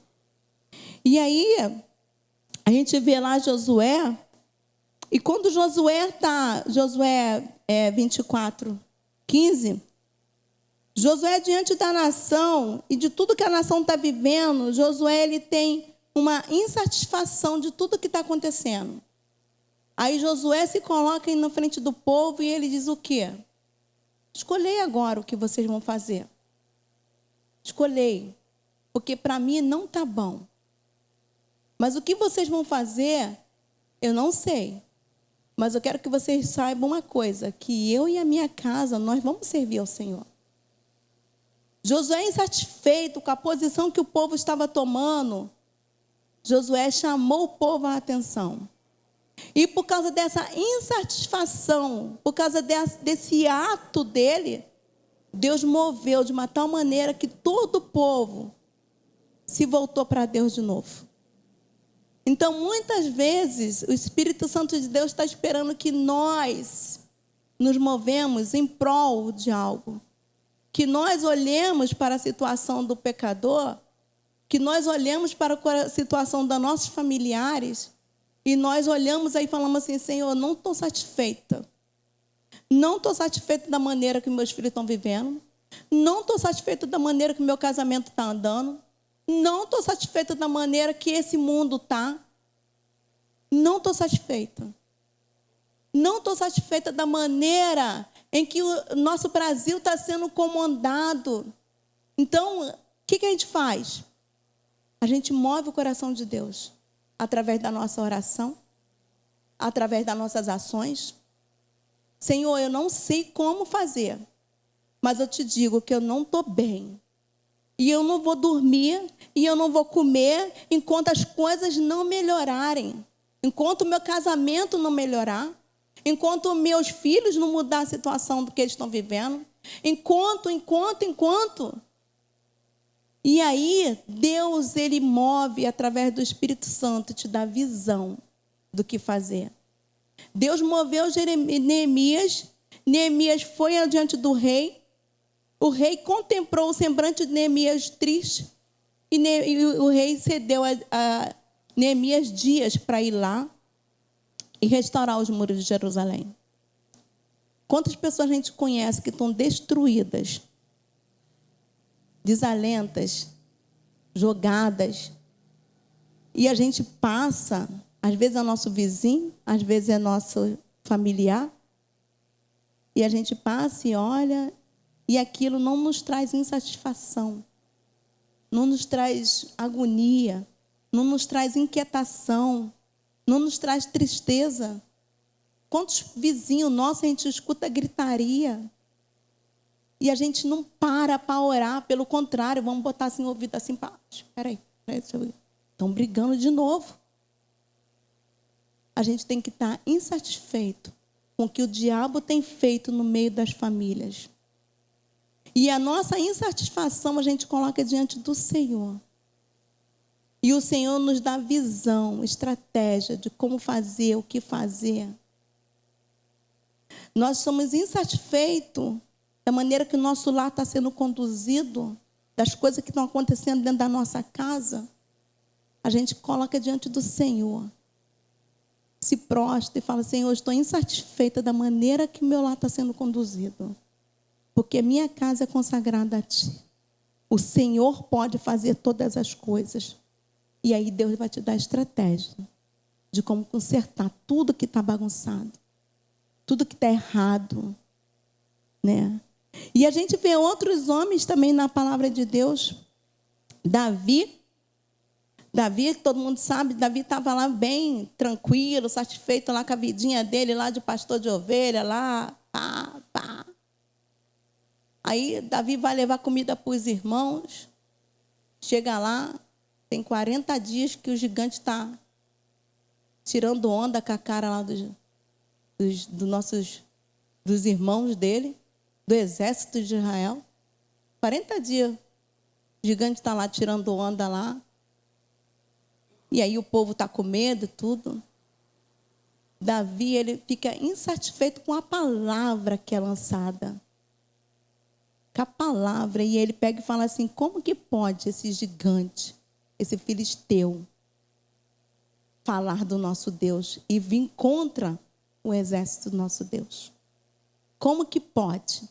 E aí, a gente vê lá Josué, e quando Josué 24, 15, Josué diante da nação e de tudo que a nação está vivendo, Josué ele tem uma insatisfação de tudo que está acontecendo. Aí Josué se coloca na frente do povo e ele diz o quê? Escolhei agora o que vocês vão fazer. Escolhei, porque para mim não está bom. Mas o que vocês vão fazer, eu não sei. Mas eu quero que vocês saibam uma coisa, que eu e a minha casa, nós vamos servir ao Senhor. Josué, insatisfeito com a posição que o povo estava tomando, Josué chamou o povo à atenção. E por causa dessa insatisfação, por causa desse ato dele, Deus moveu de uma tal maneira que todo o povo se voltou para Deus de novo. Então, muitas vezes, o Espírito Santo de Deus está esperando que nós nos movemos em prol de algo. Que nós olhemos para a situação do pecador, que nós olhemos para a situação dos nossos familiares, e nós olhamos aí e falamos assim: Senhor, não estou satisfeita. Não estou satisfeita da maneira que meus filhos estão vivendo. Não estou satisfeita da maneira que meu casamento está andando. Não estou satisfeita da maneira que esse mundo está. Não estou satisfeita. Não estou satisfeita da maneira em que o nosso Brasil está sendo comandado. Então, o que a gente faz? A gente move o coração de Deus através da nossa oração, através das nossas ações. Senhor, eu não sei como fazer, mas eu te digo que eu não estou bem. E eu não vou dormir, e eu não vou comer enquanto as coisas não melhorarem. Enquanto o meu casamento não melhorar, enquanto meus filhos não mudar a situação do que eles estão vivendo, enquanto. E aí, Deus, ele move através do Espírito Santo, te dá visão do que fazer. Deus moveu Neemias, Neemias foi adiante do rei, o rei contemplou o semblante de Neemias triste, e o rei cedeu a Neemias dias para ir lá e restaurar os muros de Jerusalém. Quantas pessoas a gente conhece que estão destruídas, desalentas, jogadas, e a gente passa, às vezes é nosso vizinho, às vezes é nosso familiar, e a gente passa e olha, e aquilo não nos traz insatisfação, não nos traz agonia, não nos traz inquietação, não nos traz tristeza. Quantos vizinhos nossos a gente escuta gritaria e a gente não para orar, pelo contrário, vamos botar assim o ouvido assim, espera aí, deixa eu ver. Estão brigando de novo. a gente tem que estar insatisfeito com o que o diabo tem feito no meio das famílias. E a nossa insatisfação a gente coloca diante do Senhor. E o Senhor nos dá visão, estratégia de como fazer, o que fazer. Nós somos insatisfeitos da maneira que o nosso lar está sendo conduzido, das coisas que estão acontecendo dentro da nossa casa. A gente coloca diante do Senhor. Se prostra e fala: Senhor, eu estou insatisfeita da maneira que meu lar está sendo conduzido. Porque minha casa é consagrada a Ti. O Senhor pode fazer todas as coisas. E aí Deus vai te dar estratégia de como consertar tudo que está bagunçado. Tudo que está errado. Né? E a gente vê outros homens também na palavra de Deus. Davi, todo mundo sabe, Davi estava lá bem tranquilo, satisfeito lá com a vidinha dele, lá de pastor de ovelha, lá, pá. Aí Davi vai levar comida para os irmãos. Chega lá, tem 40 dias que o gigante está tirando onda com a cara lá dos irmãos dele, do exército de Israel. 40 dias. O gigante está lá tirando onda lá. E aí o povo está com medo e tudo. Davi, ele fica insatisfeito com a palavra que é lançada. Com a palavra. E ele pega e fala assim: como que pode esse gigante, esse filisteu, falar do nosso Deus e vir contra o exército do nosso Deus? Como que pode?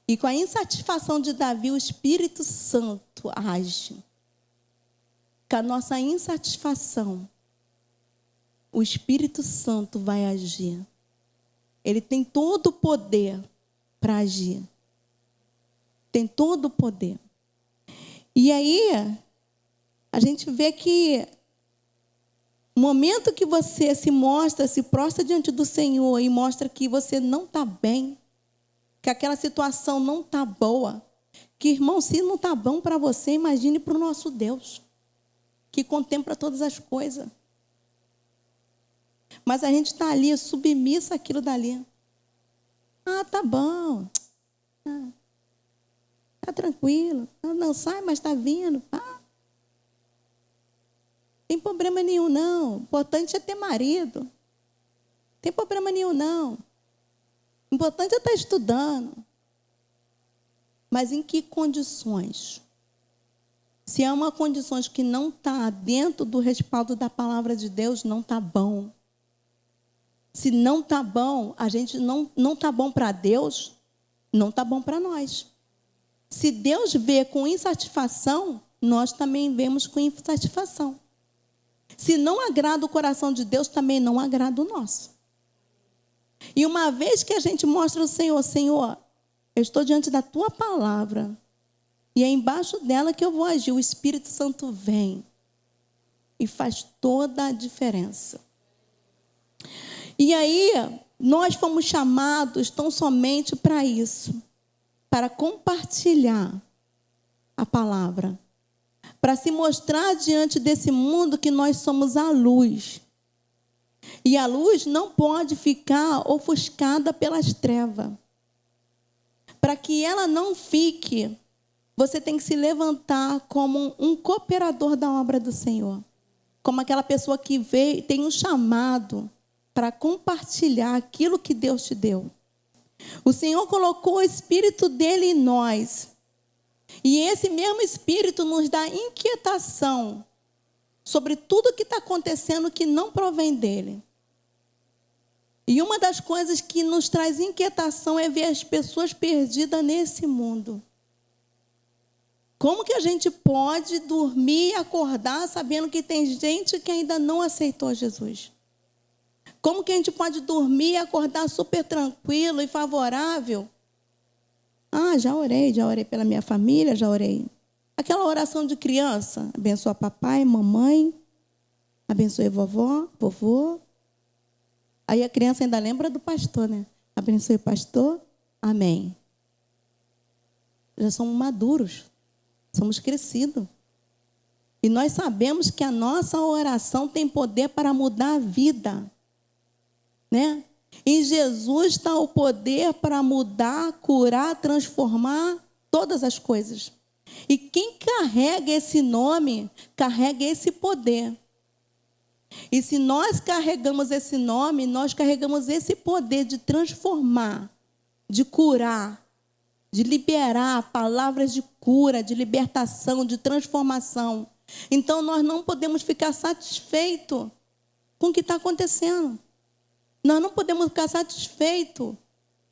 E com a insatisfação de Davi, o Espírito Santo age. Com a nossa insatisfação, o Espírito Santo vai agir. Ele tem todo o poder para agir. Tem todo o poder. E aí, a gente vê que no momento que você se prostra diante do Senhor e mostra que você não está bem, que aquela situação não está boa, que, irmão, se não está bom para você, imagine para o nosso Deus, que contempla todas as coisas. Mas a gente está ali, submissa àquilo dali. Tá bom. Tá tranquilo. Não sai, mas está vindo. Tem problema nenhum, não. O importante é ter marido. Tem problema nenhum, não. O importante é estar estudando. Mas em que condições? Se é uma condição que não está dentro do respaldo da palavra de Deus, não está bom. Se não está bom, a gente não está bom para Deus, não está bom para nós. Se Deus vê com insatisfação, nós também vemos com insatisfação. Se não agrada o coração de Deus, também não agrada o nosso. E uma vez que a gente mostra ao Senhor: Senhor, eu estou diante da Tua palavra, e é embaixo dela que eu vou agir. O Espírito Santo vem e faz toda a diferença. E aí, nós fomos chamados tão somente para isso, para compartilhar a palavra, para se mostrar diante desse mundo que nós somos a luz. E a luz não pode ficar ofuscada pelas trevas. Para que ela não fique, você tem que se levantar como um cooperador da obra do Senhor. Como aquela pessoa que veio, tem um chamado para compartilhar aquilo que Deus te deu. O Senhor colocou o Espírito dele em nós. E esse mesmo Espírito nos dá inquietação sobre tudo que está acontecendo que não provém dele. E uma das coisas que nos traz inquietação é ver as pessoas perdidas nesse mundo. Como que a gente pode dormir e acordar sabendo que tem gente que ainda não aceitou Jesus? Como que a gente pode dormir e acordar super tranquilo e favorável? Já orei pela minha família, já orei. Aquela oração de criança: abençoa papai, mamãe, abençoe vovó, vovô. Aí a criança ainda lembra do pastor, né? Abençoe pastor, amém. Já somos maduros, somos crescidos. E nós sabemos que a nossa oração tem poder para mudar a vida né? Em Jesus está o poder para mudar, curar, transformar todas as coisas. E quem carrega esse nome, carrega esse poder. E se nós carregamos esse nome, nós carregamos esse poder de transformar, de curar, de liberar palavras de cura, de libertação, de transformação. Então, nós não podemos ficar satisfeitos com o que está acontecendo. Nós não podemos ficar satisfeitos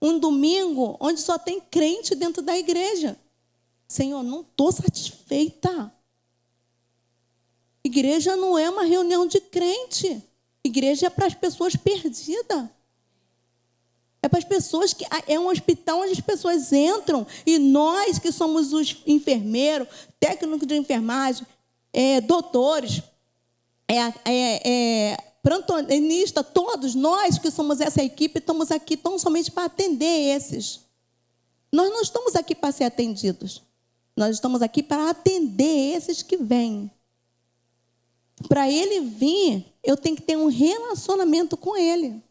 um domingo onde só tem crente dentro da igreja. Senhor, não estou satisfeita. Igreja não é uma reunião de crente. Igreja é para as pessoas perdidas. É para as pessoas que... É um hospital onde as pessoas entram e nós que somos os enfermeiros, técnicos de enfermagem, doutores, plantonista, todos nós que somos essa equipe, estamos aqui tão somente para atender esses. Nós não estamos aqui para ser atendidos. Nós estamos aqui para atender esses que vêm. Para ele vir, eu tenho que ter um relacionamento com ele.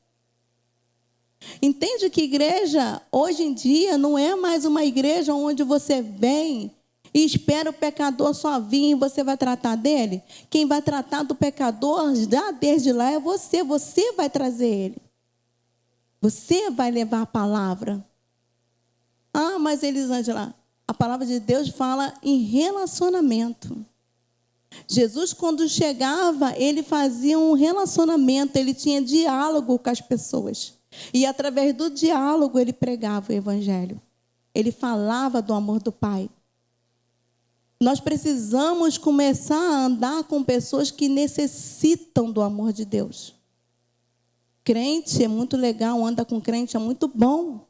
Entende que igreja, hoje em dia, não é mais uma igreja onde você vem e espera o pecador só vir e você vai tratar dele? Quem vai tratar do pecador já desde lá é você. Você vai trazer ele. Você vai levar a palavra. Ah, mas Elisângela, a palavra de Deus fala em relacionamento. Jesus, quando chegava, ele fazia um relacionamento, ele tinha diálogo com as pessoas. E através do diálogo ele pregava o evangelho. Ele falava do amor do Pai. Nós precisamos começar a andar com pessoas que necessitam do amor de Deus. Crente é muito legal, anda com crente é muito bom.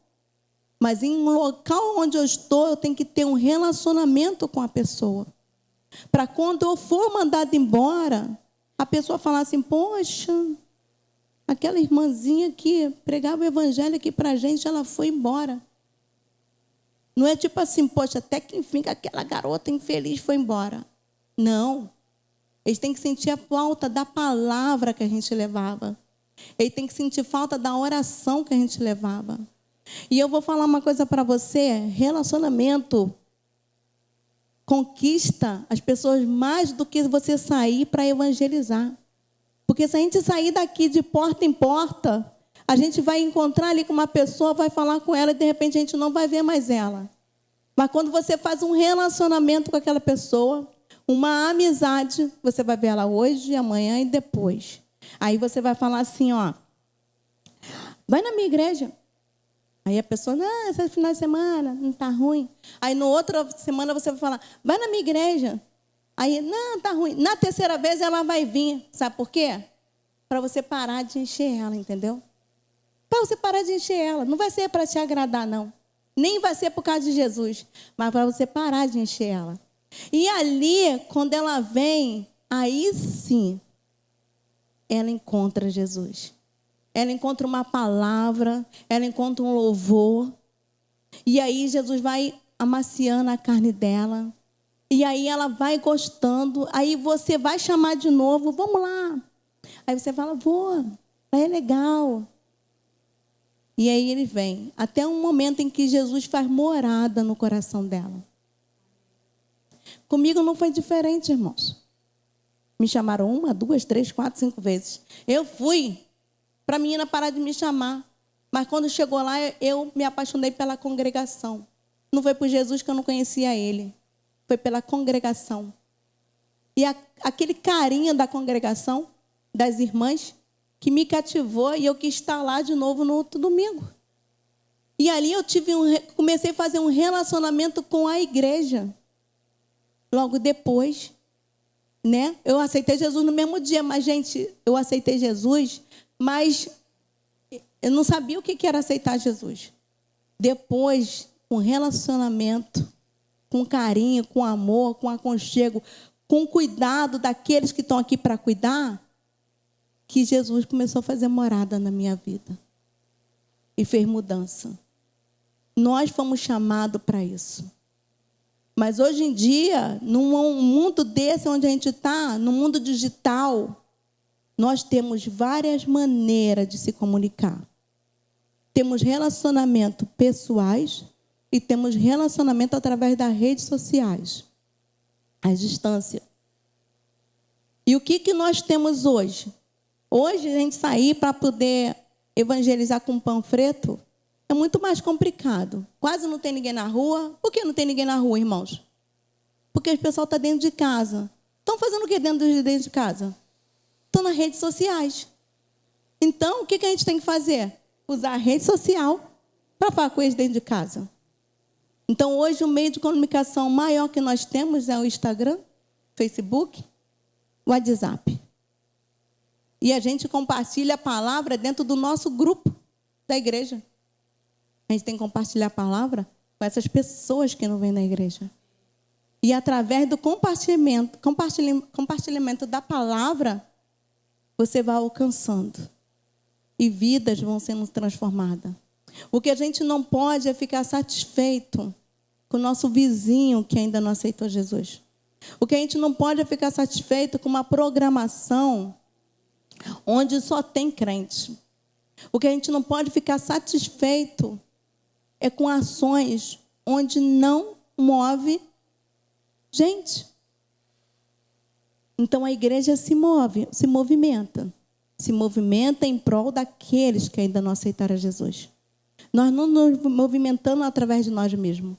Mas em um local onde eu estou, eu tenho que ter um relacionamento com a pessoa. Para quando eu for mandado embora, a pessoa falar assim, poxa, aquela irmãzinha que pregava o evangelho aqui para a gente, ela foi embora. Não é tipo assim, poxa, até que enfim, aquela garota infeliz foi embora. Não. Eles têm que sentir a falta da palavra que a gente levava. Eles têm que sentir falta da oração que a gente levava. E eu vou falar uma coisa para você, relacionamento conquista as pessoas mais do que você sair para evangelizar. Porque se a gente sair daqui de porta em porta, a gente vai encontrar ali com uma pessoa, vai falar com ela e de repente a gente não vai ver mais ela. Mas quando você faz um relacionamento com aquela pessoa, uma amizade, você vai ver ela hoje, amanhã e depois. Aí você vai falar assim, ó, vai na minha igreja. Aí a pessoa, não, esse final de semana não está ruim. Aí na outra semana você vai falar, vai na minha igreja. Aí, não, está ruim. Na terceira vez ela vai vir. Sabe por quê? Para você parar de encher ela, entendeu? Para você parar de encher ela. Não vai ser para te agradar, não. Nem vai ser por causa de Jesus. Mas para você parar de encher ela. E ali, quando ela vem, aí sim, ela encontra Jesus. Ela encontra uma palavra, ela encontra um louvor. E aí Jesus vai amaciando a carne dela. E aí ela vai gostando. Aí você vai chamar de novo, vamos lá. Aí você fala, vou, é legal. E aí ele vem. Até um momento em que Jesus faz morada no coração dela. Comigo não foi diferente, irmãos. Me chamaram 1, 2, 3, 4, 5 vezes. Eu fui para a menina parar de me chamar. Mas quando chegou lá, eu me apaixonei pela congregação. Não foi por Jesus que eu não conhecia ele. Foi pela congregação. E aquele carinho da congregação, das irmãs, que me cativou e eu quis estar lá de novo no outro domingo. E ali eu comecei a fazer um relacionamento com a igreja. Logo depois, né? Eu aceitei Jesus no mesmo dia, mas, gente, eu aceitei Jesus, mas eu não sabia o que era aceitar Jesus. Depois, com relacionamento, com carinho, com amor, com aconchego, com cuidado daqueles que estão aqui para cuidar, que Jesus começou a fazer morada na minha vida. E fez mudança. Nós fomos chamados para isso. Mas hoje em dia, num mundo desse onde a gente está, no mundo digital, nós temos várias maneiras de se comunicar. Temos relacionamento pessoais e temos relacionamento através das redes sociais, à distância. E o que nós temos hoje? Hoje, a gente sair para poder evangelizar com um panfleto é muito mais complicado. Quase não tem ninguém na rua. Por que não tem ninguém na rua, irmãos? Porque o pessoal está dentro de casa. Estão fazendo o que dentro de casa? Estão nas redes sociais. Então, o que a gente tem que fazer? Usar a rede social para falar com eles dentro de casa. Então, hoje, o meio de comunicação maior que nós temos é o Instagram, Facebook, o WhatsApp. E a gente compartilha a palavra dentro do nosso grupo da igreja. A gente tem que compartilhar a palavra com essas pessoas que não vêm na igreja. E através do compartilhamento da palavra, você vai alcançando. E vidas vão sendo transformadas. O que a gente não pode é ficar satisfeito com o nosso vizinho que ainda não aceitou Jesus. O que a gente não pode é ficar satisfeito com uma programação onde só tem crente. O que a gente não pode ficar satisfeito é com ações onde não move gente. Então a igreja se movimenta em prol daqueles que ainda não aceitaram Jesus. Nós não nos movimentamos através de nós mesmos,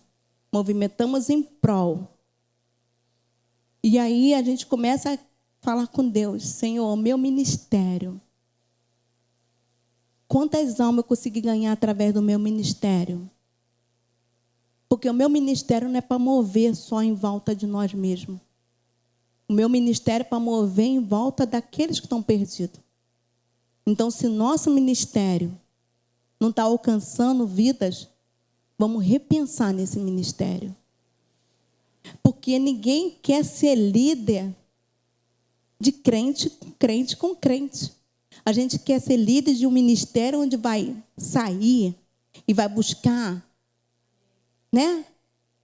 movimentamos em prol. E aí a gente começa a falar com Deus: Senhor, o meu ministério, quantas almas eu consegui ganhar através do meu ministério? Porque o meu ministério não é para mover só em volta de nós mesmos. O meu ministério é para mover em volta daqueles que estão perdidos. Então, se nosso ministério não está alcançando vidas, vamos repensar nesse ministério. Porque ninguém quer ser líder de crente com crente. A gente quer ser líder de um ministério onde vai sair e vai buscar, né?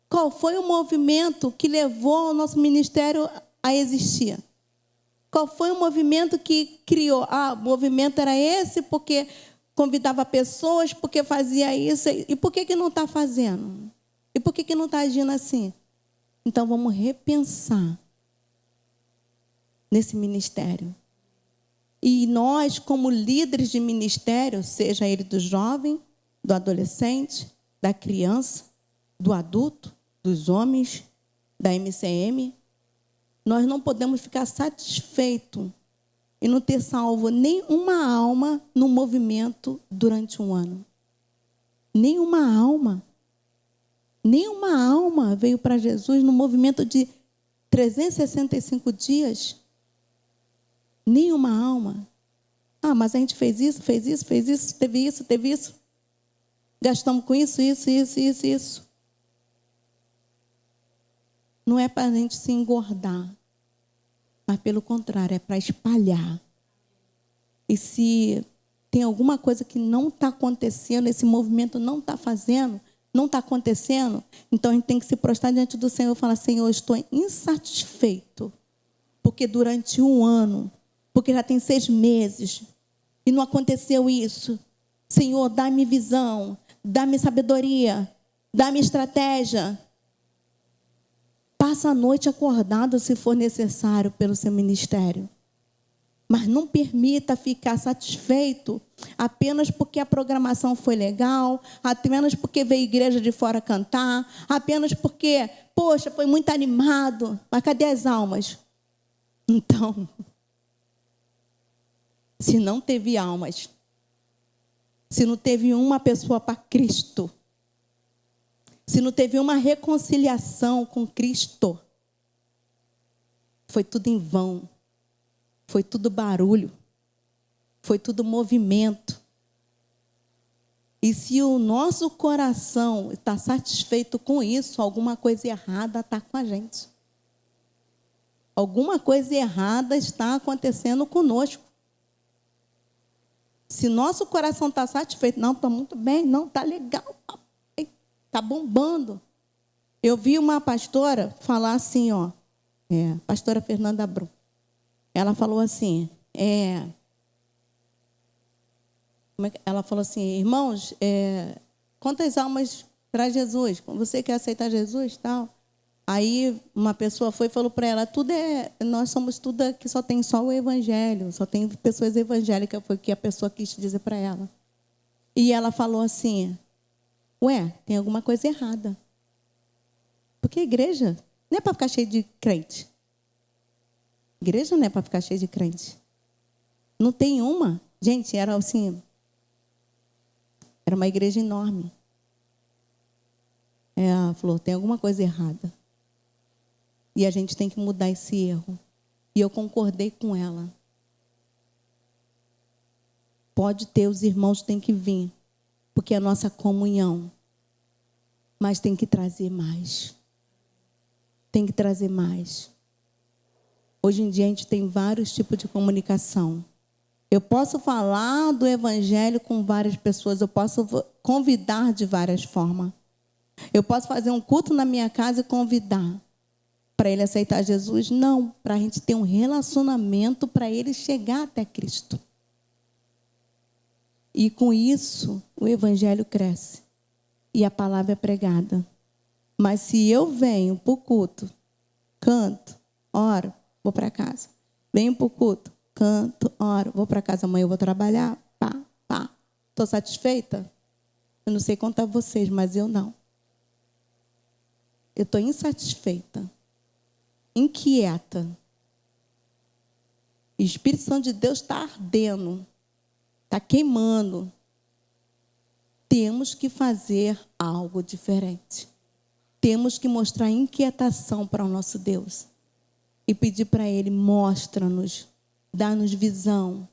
Qual foi o movimento que levou o nosso ministério a existir? Qual foi o movimento que criou? O movimento era esse porque convidava pessoas, porque fazia isso. E por que não está fazendo? E por que não está agindo assim? Então, vamos repensar nesse ministério. E nós, como líderes de ministério, seja ele do jovem, do adolescente, da criança, do adulto, dos homens, da MCM, nós não podemos ficar satisfeitos e não ter salvo nenhuma alma no movimento durante um ano. Nenhuma alma veio para Jesus no movimento de 365 dias. Nenhuma alma. Mas a gente fez isso, teve isso. Gastamos com isso. Não é para a gente se engordar, mas pelo contrário, é para espalhar. E se tem alguma coisa que não está acontecendo, esse movimento não está acontecendo, então a gente tem que se prostrar diante do Senhor e falar: Senhor, eu estou insatisfeito, porque durante um ano, porque já tem 6 meses, e não aconteceu isso. Senhor, dá-me visão, dá-me sabedoria, dá-me estratégia. Passa a noite acordado, se for necessário, pelo seu ministério. Mas não permita ficar satisfeito apenas porque a programação foi legal, apenas porque veio a igreja de fora cantar, apenas porque, poxa, foi muito animado. Mas cadê as almas? Então, se não teve almas, se não teve uma pessoa para Cristo, se não teve uma reconciliação com Cristo, foi tudo em vão, foi tudo barulho, foi tudo movimento. E se o nosso coração está satisfeito com isso, alguma coisa errada está com a gente. Alguma coisa errada está acontecendo conosco. Se nosso coração está satisfeito, não, está muito bem, não, está legal, está bombando. Eu vi uma pastora falar assim, pastora Fernanda Brum. Ela falou assim, ela falou assim, irmãos, quantas almas para Jesus? Você quer aceitar Jesus, tal? Aí uma pessoa foi e falou para ela, nós somos tudo que só tem só o evangelho, só tem pessoas evangélicas, foi o que a pessoa quis dizer para ela. E ela falou assim, tem alguma coisa errada. Porque igreja não é para ficar cheio de crente. Igreja não é para ficar cheio de crente. Não tem uma. Gente, era assim, era uma igreja enorme. Ela falou, tem alguma coisa errada. E a gente tem que mudar esse erro. E eu concordei com ela. Pode ter, os irmãos têm que vir. Porque é a nossa comunhão. Mas tem que trazer mais. Tem que trazer mais. Hoje em dia a gente tem vários tipos de comunicação. Eu posso falar do evangelho com várias pessoas. Eu posso convidar de várias formas. Eu posso fazer um culto na minha casa e convidar. Para ele aceitar Jesus? Não, para a gente ter um relacionamento para ele chegar até Cristo. E com isso, o evangelho cresce. E a palavra é pregada. Mas se eu venho para o culto, canto, oro, vou para casa. Venho para o culto, canto, oro, vou para casa. Amanhã eu vou trabalhar, pá. Estou satisfeita? Eu não sei quanto a vocês, mas eu não. Eu estou insatisfeita. Inquieta. O Espírito Santo de Deus está ardendo, está queimando. Temos que fazer algo diferente. Temos que mostrar inquietação para o nosso Deus e pedir para Ele, mostra-nos, dá-nos visão,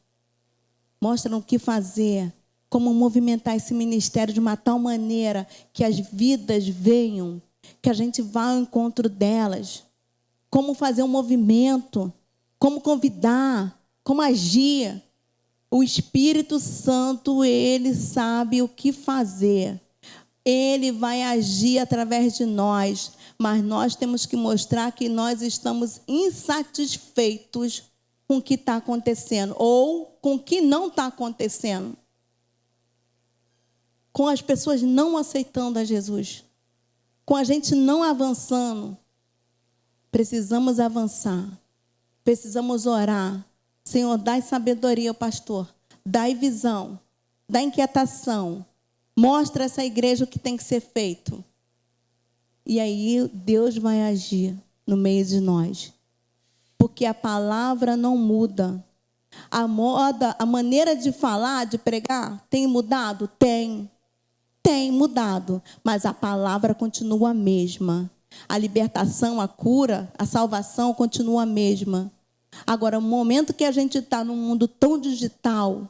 mostra-nos o que fazer, como movimentar esse ministério de uma tal maneira que as vidas venham, que a gente vá ao encontro delas. Como fazer um movimento, como convidar, como agir. O Espírito Santo, ele sabe o que fazer. Ele vai agir através de nós, mas nós temos que mostrar que nós estamos insatisfeitos com o que está acontecendo ou com o que não está acontecendo. Com as pessoas não aceitando a Jesus, com a gente não avançando. Precisamos avançar, precisamos orar. Senhor, dai sabedoria ao pastor, dai visão, dai inquietação. Mostra essa igreja o que tem que ser feito. E aí Deus vai agir no meio de nós. Porque a palavra não muda. A moda, a maneira de falar, de pregar, tem mudado? Tem mudado. Mas a palavra continua a mesma. A libertação, a cura, a salvação continua a mesma. Agora, no momento que a gente está num mundo tão digital,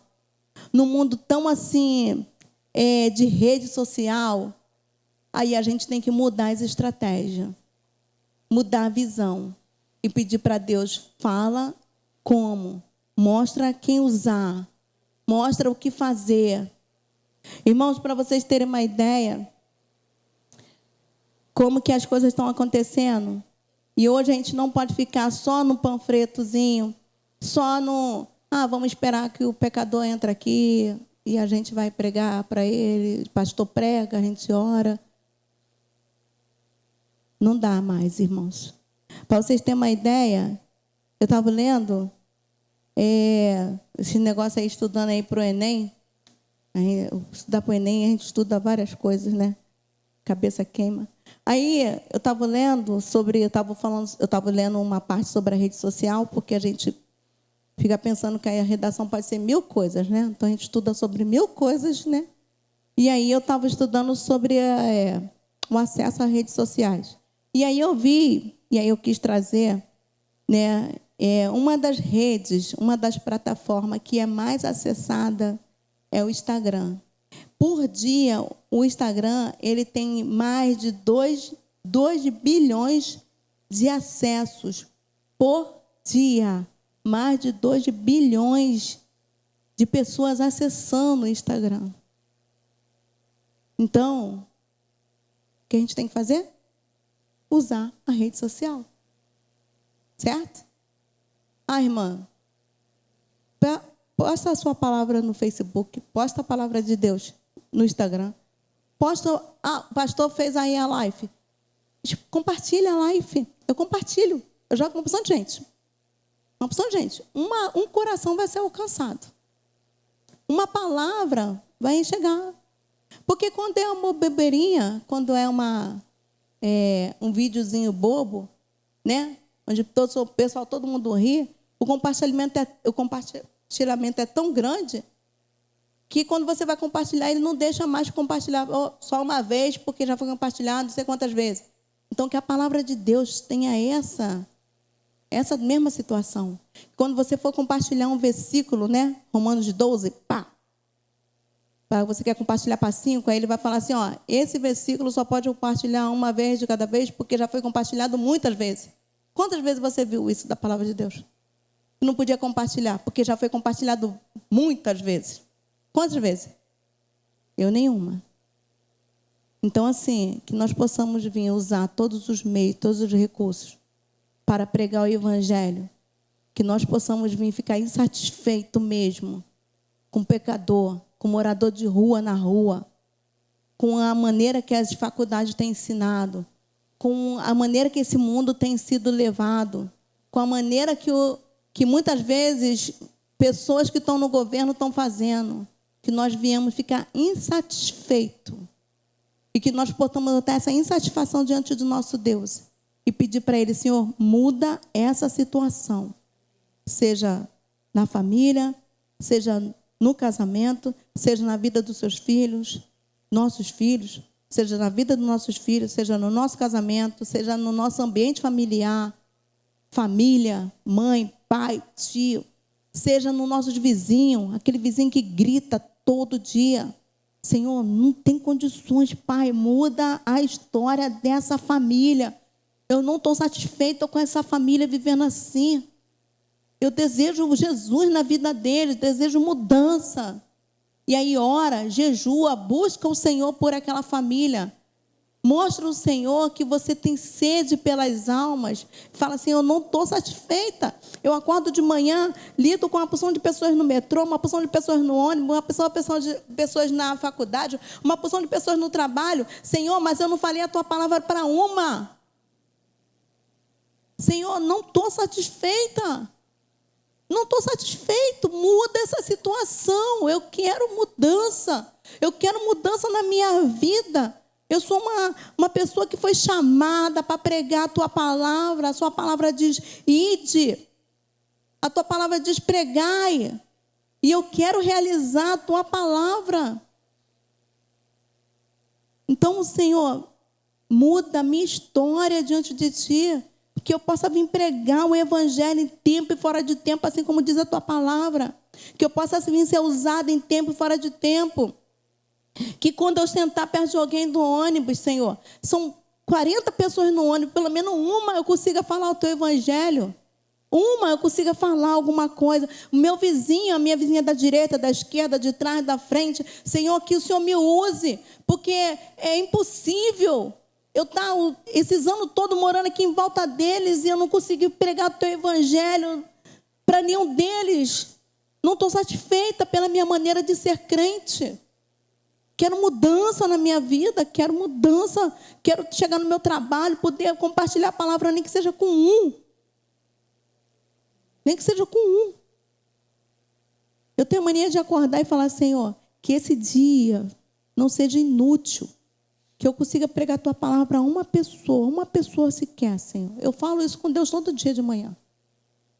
num mundo tão assim, de rede social, aí a gente tem que mudar as estratégias, mudar a visão e pedir para Deus, fala como, mostra quem usar, mostra o que fazer. Irmãos, para vocês terem uma ideia, como que as coisas estão acontecendo. E hoje a gente não pode ficar só no panfletozinho, só no... vamos esperar que o pecador entre aqui e a gente vai pregar para ele. O pastor prega, a gente ora. Não dá mais, irmãos. Para vocês terem uma ideia, eu estava lendo esse negócio aí, estudando aí para o Enem. Estudar para o Enem, a gente estuda várias coisas, né? Cabeça queima. Aí eu estava lendo lendo uma parte sobre a rede social, porque a gente fica pensando que a redação pode ser 1000 coisas, né? Então a gente estuda sobre 1000 coisas, né? E aí eu estava estudando sobre o acesso às redes sociais. E aí eu vi, e aí eu quis trazer, né? Uma das redes, uma das plataformas que é mais acessada é o Instagram. Por dia, o Instagram ele tem mais de 2 bilhões de acessos por dia. Mais de 2 bilhões de pessoas acessando o Instagram. Então, o que a gente tem que fazer? Usar a rede social. Certo? Irmã, Posta a sua palavra no Facebook, posta a palavra de Deus no Instagram. Posta, o pastor fez aí a live. Compartilha a live. Eu compartilho. Eu jogo uma opção de gente. Uma opção de gente. Um coração vai ser alcançado. Uma palavra vai chegar. Porque quando é uma bobeirinha, quando é um videozinho bobo, né? Onde o pessoal, todo mundo ri, o compartilhamento é tão grande que quando você vai compartilhar, ele não deixa mais compartilhar só uma vez, porque já foi compartilhado não sei quantas vezes. Então, que a palavra de Deus tenha essa mesma situação. Quando você for compartilhar um versículo, né? Romanos 12, pá. Você quer compartilhar para 5, aí ele vai falar assim, ó, esse versículo só pode compartilhar uma vez de cada vez, porque já foi compartilhado muitas vezes. Quantas vezes você viu isso da palavra de Deus? Não podia compartilhar, porque já foi compartilhado muitas vezes. Quantas vezes? Eu nenhuma. Então, assim, que nós possamos vir usar todos os meios, todos os recursos para pregar o Evangelho. Que nós possamos vir ficar insatisfeito mesmo com o pecador, com o morador de rua na rua, com a maneira que as faculdades têm ensinado, com a maneira que esse mundo tem sido levado, com a maneira que muitas vezes pessoas que estão no governo estão fazendo, que nós viemos ficar insatisfeitos e que nós possamos botar essa insatisfação diante do nosso Deus e pedir para Ele, Senhor, muda essa situação, seja na família, seja no casamento, seja na vida dos seus filhos, nossos filhos, seja na vida dos nossos filhos, seja no nosso casamento, seja no nosso ambiente familiar, família, mãe, pai, tio, seja no nosso vizinho, aquele vizinho que grita todo dia. Senhor, não tem condições, Pai, muda a história dessa família. Eu não estou satisfeita com essa família vivendo assim. Eu desejo Jesus na vida deles, desejo mudança. E aí ora, jejua, busca o Senhor por aquela família. Mostra ao Senhor que você tem sede pelas almas. Fala assim, eu não estou satisfeita. Eu acordo de manhã, lido com uma porção de pessoas no metrô, uma porção de pessoas no ônibus, uma porção de pessoas na faculdade, uma porção de pessoas no trabalho. Senhor, mas eu não falei a tua palavra para uma. Senhor, não estou satisfeita. Não estou satisfeito. Muda essa situação. Eu quero mudança. Eu quero mudança na minha vida. Eu sou uma pessoa que foi chamada para pregar a tua palavra. A sua palavra diz, ide. A tua palavra diz, pregai. E eu quero realizar a tua palavra. Então, Senhor, muda a minha história diante de ti. Que eu possa vir pregar o Evangelho em tempo e fora de tempo, assim como diz a tua palavra. Que eu possa vir ser usada em tempo e fora de tempo. Que quando eu sentar perto de alguém do ônibus, Senhor, são 40 pessoas no ônibus, pelo menos uma eu consiga falar o teu Evangelho. Uma eu consiga falar alguma coisa. O meu vizinho, a minha vizinha da direita, da esquerda, de trás, da frente. Senhor, que o Senhor me use, porque é impossível eu estar esses anos todos morando aqui em volta deles e eu não consegui pregar o teu Evangelho para nenhum deles. Não estou satisfeita pela minha maneira de ser crente. Quero mudança na minha vida, quero mudança, quero chegar no meu trabalho, poder compartilhar a palavra, nem que seja com um. Nem que seja com um. Eu tenho mania de acordar e falar, Senhor, que esse dia não seja inútil, que eu consiga pregar a tua palavra para uma pessoa sequer, Senhor. Eu falo isso com Deus todo dia de manhã.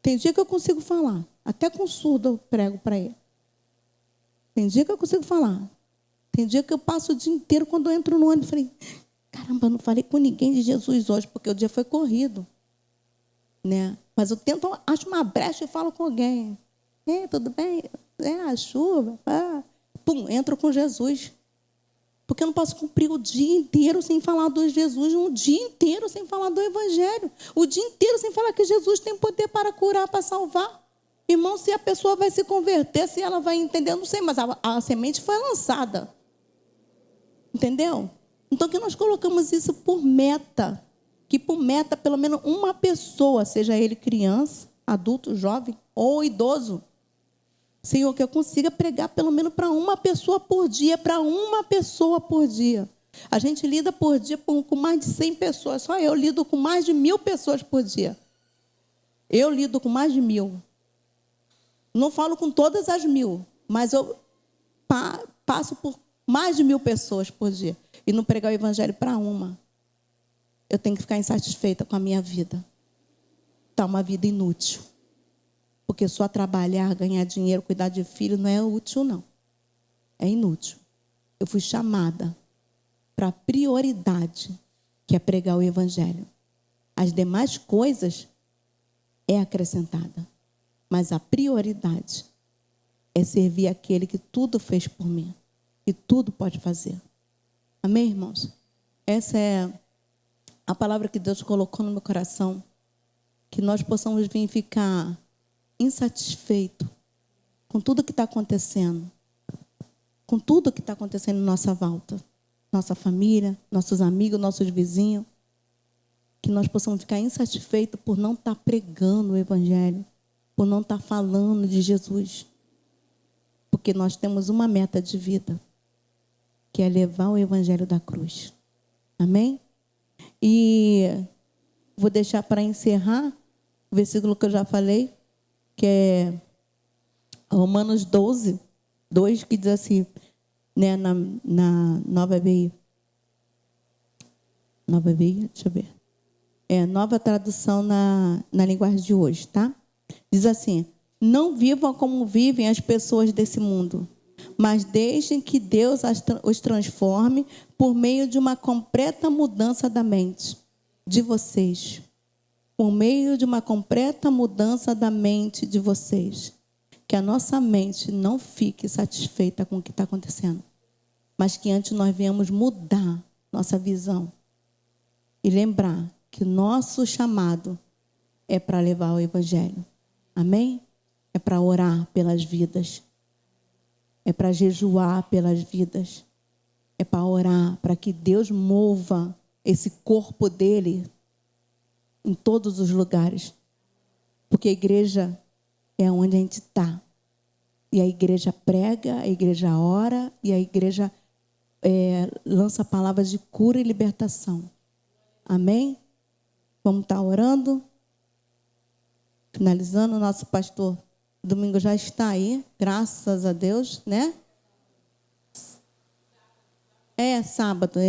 Tem dia que eu consigo falar, até com surdo eu prego para ele. Tem dia que eu consigo falar. Tem dia que eu passo o dia inteiro, quando eu entro no ônibus, falei, caramba, não falei com ninguém de Jesus hoje, porque o dia foi corrido. Né? Mas eu tento, acho uma brecha e falo com alguém. Tudo bem? A chuva. Pum, entro com Jesus. Porque eu não posso cumprir o dia inteiro sem falar do Jesus, um dia inteiro sem falar do Evangelho, o dia inteiro sem falar que Jesus tem poder para curar, para salvar. Irmão, se a pessoa vai se converter, se ela vai entender, eu não sei, mas a semente foi lançada. Entendeu? Então, que nós colocamos isso por meta. Que por meta, pelo menos uma pessoa, seja ele criança, adulto, jovem ou idoso, Senhor, que eu consiga pregar pelo menos para uma pessoa por dia, para uma pessoa por dia. A gente lida por dia com mais de 100 pessoas, só eu lido com mais de 1.000 pessoas por dia. Eu lido com mais de 1.000. Não falo com todas as 1.000, mas eu passo por mais de 1.000 pessoas por dia. E não pregar o evangelho para uma. Eu tenho que ficar insatisfeita com a minha vida. Está uma vida inútil. Porque só trabalhar, ganhar dinheiro, cuidar de filho não é útil, não. É inútil. Eu fui chamada para a prioridade, que é pregar o evangelho. As demais coisas é acrescentada. Mas a prioridade é servir aquele que tudo fez por mim. E tudo pode fazer. Amém, irmãos? Essa é a palavra que Deus colocou no meu coração. Que nós possamos vir ficar insatisfeitos com tudo que está acontecendo. Com tudo que está acontecendo em nossa volta. Nossa família, nossos amigos, nossos vizinhos. Que nós possamos ficar insatisfeitos por não estar pregando o evangelho. Por não estar falando de Jesus. Porque nós temos uma meta de vida. Que é levar o evangelho da cruz. Amém? E vou deixar para encerrar o versículo que eu já falei, que é Romanos 12, 2, que diz assim, né, na Nova BI. Nova BI, deixa eu ver. Nova tradução na linguagem de hoje, tá? Diz assim, não vivam como vivem as pessoas desse mundo, mas deixem que Deus os transforme por meio de uma completa mudança da mente de vocês. Por meio de uma completa mudança da mente de vocês. Que a nossa mente não fique satisfeita com o que está acontecendo, mas que antes nós venhamos mudar nossa visão e lembrar que nosso chamado é para levar o evangelho. Amém? É para orar pelas vidas. É para jejuar pelas vidas. É para orar para que Deus mova esse corpo dele em todos os lugares. Porque a igreja é onde a gente está. E a igreja prega, a igreja ora e a igreja lança palavras de cura e libertação. Amém? Vamos estar orando. Finalizando, o nosso pastor Domingo já está aí, graças a Deus, né? Sábado,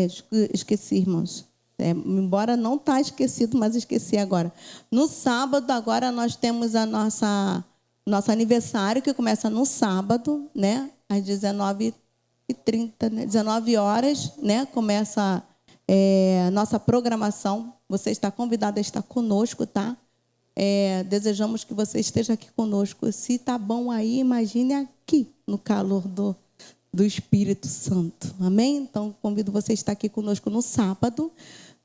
esqueci, irmãos. Embora não está esquecido, mas esqueci agora. No sábado, agora nós temos nosso aniversário, que começa no sábado, né? Às 19h30, né? 19 horas, né? Começa a nossa programação. Você está convidado a estar conosco, tá? Desejamos que você esteja aqui conosco. Se está bom aí, imagine aqui, no calor do Espírito Santo. Amém? Então, convido você a estar aqui conosco no sábado,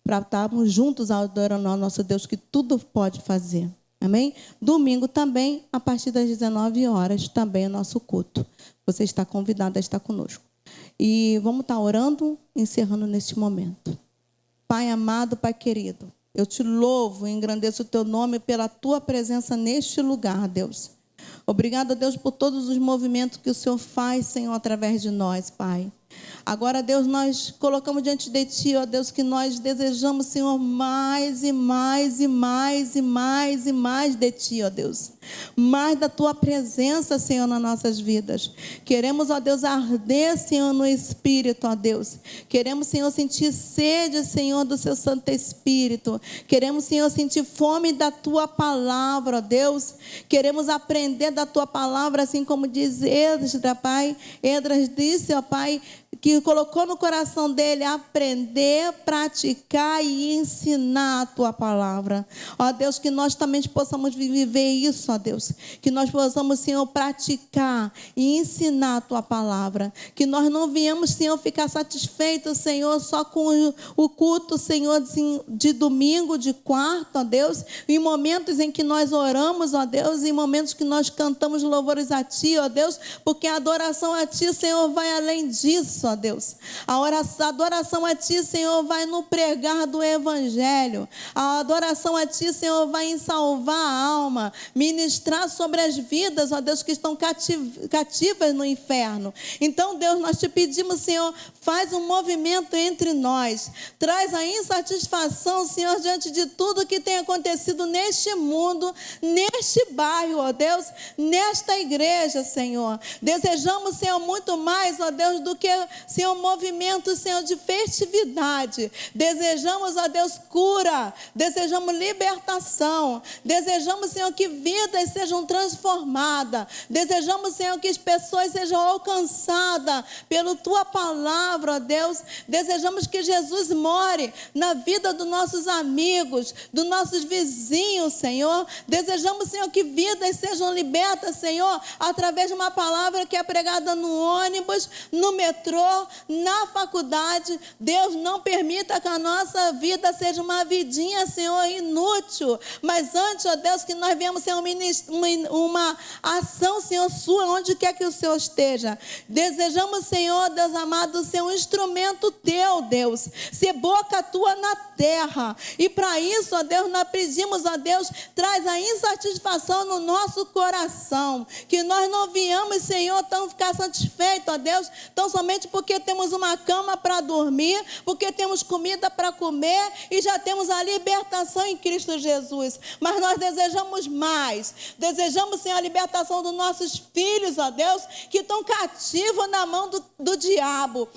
para estarmos juntos adorando ao nosso Deus, que tudo pode fazer. Amém? Domingo também, a partir das 19 horas, também é nosso culto. Você está convidado a estar conosco. E vamos estar orando, encerrando neste momento. Pai amado, Pai querido, eu te louvo e engrandeço o teu nome pela tua presença neste lugar, Deus. Obrigado, Deus, por todos os movimentos que o Senhor faz, Senhor, através de nós, Pai. Agora, Deus, nós colocamos diante de Ti, ó Deus, que nós desejamos, Senhor, mais e mais e mais e mais e mais de Ti, ó Deus. Mais da Tua presença, Senhor, nas nossas vidas. Queremos, ó Deus, arder, Senhor, no Espírito, ó Deus. Queremos, Senhor, sentir sede, Senhor, do Seu Santo Espírito. Queremos, Senhor, sentir fome da Tua palavra, ó Deus. Queremos aprender da Tua palavra, assim como diz Esdras, Pai. Esdras disse, ó Pai, que colocou no coração dele aprender, praticar e ensinar a Tua palavra. Ó Deus, que nós também possamos viver isso, ó Deus. Que nós possamos, Senhor, praticar e ensinar a Tua palavra. Que nós não viemos, Senhor, ficar satisfeitos, Senhor, só com o culto, Senhor, de domingo, de quarta, ó Deus. Em momentos em que nós oramos, ó Deus, em momentos que nós cantamos louvores a Ti, ó Deus, porque a adoração a Ti, Senhor, vai além disso, ó ó Deus. A adoração a Ti, Senhor, vai no pregar do Evangelho. A adoração a Ti, Senhor, vai em salvar a alma, ministrar sobre as vidas, ó Deus, que estão cativas no inferno. Então, Deus, nós te pedimos, Senhor, faz um movimento entre nós. Traz a insatisfação, Senhor, diante de tudo que tem acontecido neste mundo, neste bairro, ó Deus, nesta igreja, Senhor. Desejamos, Senhor, muito mais, ó Deus, do que, Senhor, movimento, Senhor, de festividade. Desejamos, ó Deus, cura. Desejamos libertação. Desejamos, Senhor, que vidas sejam transformadas. Desejamos, Senhor, que as pessoas sejam alcançadas pela Tua palavra, ó Deus. Desejamos que Jesus more na vida dos nossos amigos, dos nossos vizinhos, Senhor. Desejamos, Senhor, que vidas sejam libertas, Senhor, através de uma palavra que é pregada no ônibus, no metrô, na faculdade. Deus, não permita que a nossa vida seja uma vidinha, Senhor, inútil. Mas antes, ó Deus, que nós venhamos ser uma ação, Senhor, sua, onde quer que o Senhor esteja. Desejamos, Senhor, Deus amado, ser um instrumento Teu, Deus. Ser boca Tua na terra. E para isso, ó Deus, nós pedimos, ó Deus, traz a insatisfação no nosso coração. Que nós não viemos, Senhor, tão ficar satisfeitos, ó Deus, tão somente porque temos uma cama para dormir, porque temos comida para comer e já temos a libertação em Cristo Jesus. Mas nós desejamos mais. Desejamos, Senhor, a libertação dos nossos filhos, ó Deus, que estão cativos na mão do diabo.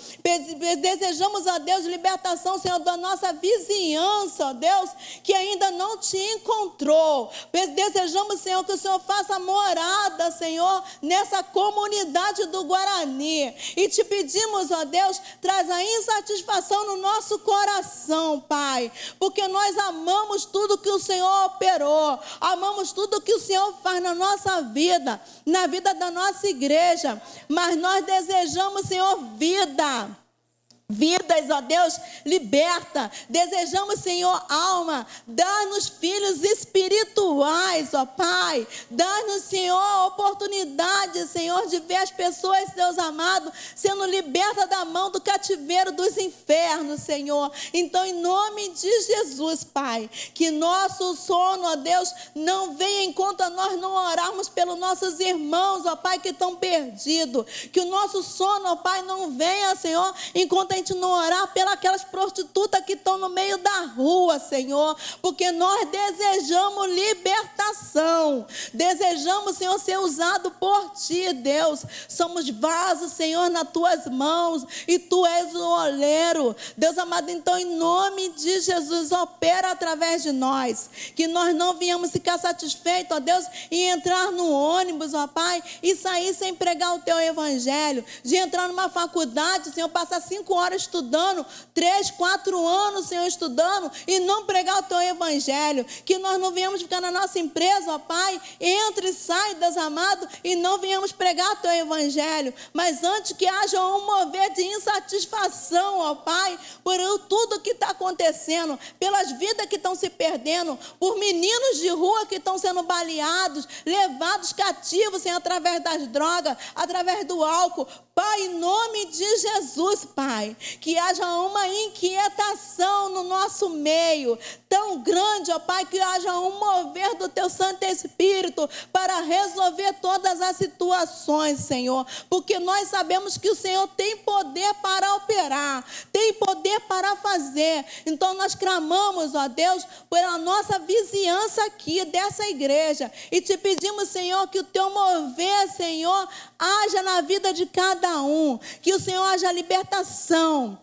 Desejamos, ó Deus, libertação, Senhor, da nossa vizinhança, ó Deus, que ainda não Te encontrou. Desejamos, Senhor, que o Senhor faça morada, Senhor, nessa comunidade do Guarani. E Te pedimos, ó Deus, traz a insatisfação no nosso coração, Pai, porque nós amamos tudo que o Senhor operou, amamos tudo que o Senhor faz na nossa vida, na vida da nossa igreja, mas nós desejamos, Senhor, vidas, ó Deus, liberta. Desejamos, Senhor, alma. Dá-nos filhos espirituais, ó Pai. Dá-nos, Senhor, oportunidade, Senhor, de ver as pessoas, Deus amado, sendo libertas da mão do cativeiro dos infernos, Senhor. Então, em nome de Jesus, Pai, que nosso sono, ó Deus, não venha enquanto nós não orarmos pelos nossos irmãos, ó Pai, que estão perdidos. Que o nosso sono, ó Pai, não venha, Senhor, enquanto a gente não orar pelas prostitutas que estão no meio da rua, Senhor, porque nós desejamos libertação, desejamos, Senhor, ser usado por Ti, Deus. Somos vasos, Senhor, nas Tuas mãos e Tu és o oleiro, Deus amado. Então, em nome de Jesus, opera através de nós, que nós não venhamos ficar satisfeitos, ó Deus, e entrar no ônibus, ó Pai, e sair sem pregar o Teu evangelho, de entrar numa faculdade, Senhor, passar 5 horas estudando, 3, 4 anos, Senhor, estudando e não pregar o Teu evangelho. Que nós não venhamos ficar na nossa empresa, ó Pai, entra e sai, Deus amado, e não venhamos pregar o Teu evangelho, mas antes que haja um mover de insatisfação, ó Pai, por tudo que está acontecendo, pelas vidas que estão se perdendo, por meninos de rua que estão sendo baleados, levados cativos, Senhor, através das drogas, através do álcool. Pai, em nome de Jesus, Pai, que haja uma inquietação no nosso meio, tão grande, ó Pai, que haja um mover do Teu Santo Espírito para resolver todas as situações, Senhor, porque nós sabemos que o Senhor tem poder para operar, tem poder para fazer. Então nós clamamos, ó Deus, pela nossa vizinhança aqui dessa igreja e Te pedimos, Senhor, que o Teu mover, Senhor, haja na vida de cada um, que o Senhor haja libertação,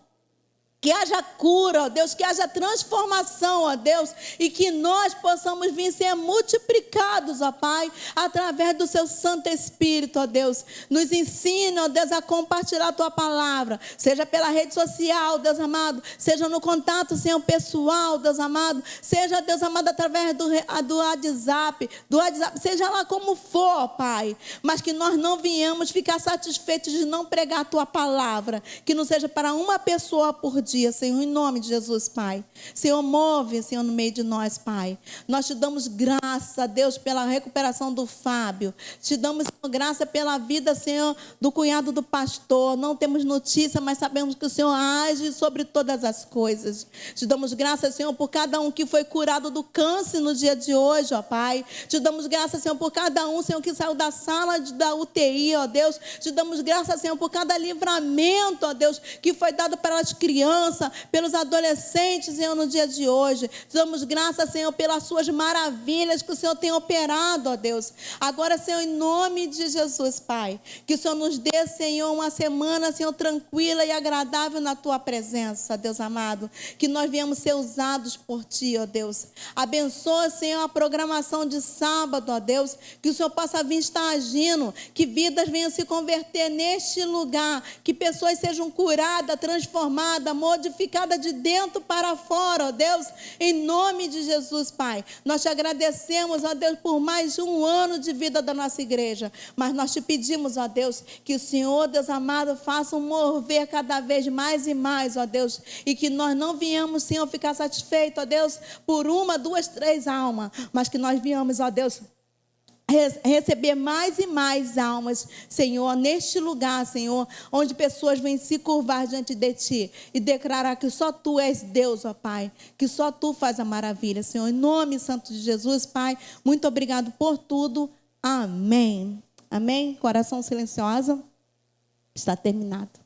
que haja cura, ó Deus, que haja transformação, ó Deus, e que nós possamos vir ser multiplicados, ó Pai, através do Seu Santo Espírito, ó Deus. Nos ensina, ó Deus, a compartilhar a Tua palavra, seja pela rede social, Deus amado, seja no contato, Senhor, pessoal, Deus amado, seja, Deus amado, através do WhatsApp, seja lá como for, Pai, mas que nós não venhamos ficar satisfeitos de não pregar a Tua palavra, que não seja para uma pessoa por dia, dia, Senhor, em nome de Jesus, Pai. Senhor, move, Senhor, no meio de nós, Pai. Nós te damos graça, Deus, pela recuperação do Fábio. Te damos, Senhor, graça pela vida, Senhor, do cunhado do pastor. Não temos notícia, mas sabemos que o Senhor age sobre todas as coisas. Te damos graça, Senhor, por cada um que foi curado do câncer no dia de hoje, ó Pai. Te damos graça, Senhor, por cada um, Senhor, que saiu da sala da UTI, ó Deus. Te damos graça, Senhor, por cada livramento, ó Deus, que foi dado pelas crianças, pelos adolescentes, Senhor, no dia de hoje. Te damos graça, Senhor, pelas suas maravilhas que o Senhor tem operado, ó Deus. Agora, Senhor, em nome de Jesus, Pai, que o Senhor nos dê, Senhor, uma semana, Senhor, tranquila e agradável na Tua presença, Deus amado. Que nós viemos ser usados por Ti, ó Deus. Abençoa, Senhor, a programação de sábado, ó Deus. Que o Senhor possa vir estar agindo, que vidas venham se converter neste lugar, que pessoas sejam curadas, transformadas, modificadas de dentro para fora, ó Deus, em nome de Jesus, Pai. Nós te agradecemos, ó Deus, por mais um ano de vida da nossa igreja, mas nós te pedimos, ó Deus, que o Senhor, Deus amado, faça um mover cada vez mais e mais, ó Deus, e que nós não viemos, Senhor, ficar satisfeitos, ó Deus, por 1, 2, 3 almas, mas que nós viemos, ó Deus, receber mais e mais almas, Senhor, neste lugar, Senhor, onde pessoas vêm se curvar diante de Ti e declarar que só Tu és Deus, ó Pai, que só Tu faz a maravilha, Senhor, em nome santo de Jesus, Pai, muito obrigado por tudo, amém, amém, coração silenciosa, está terminado.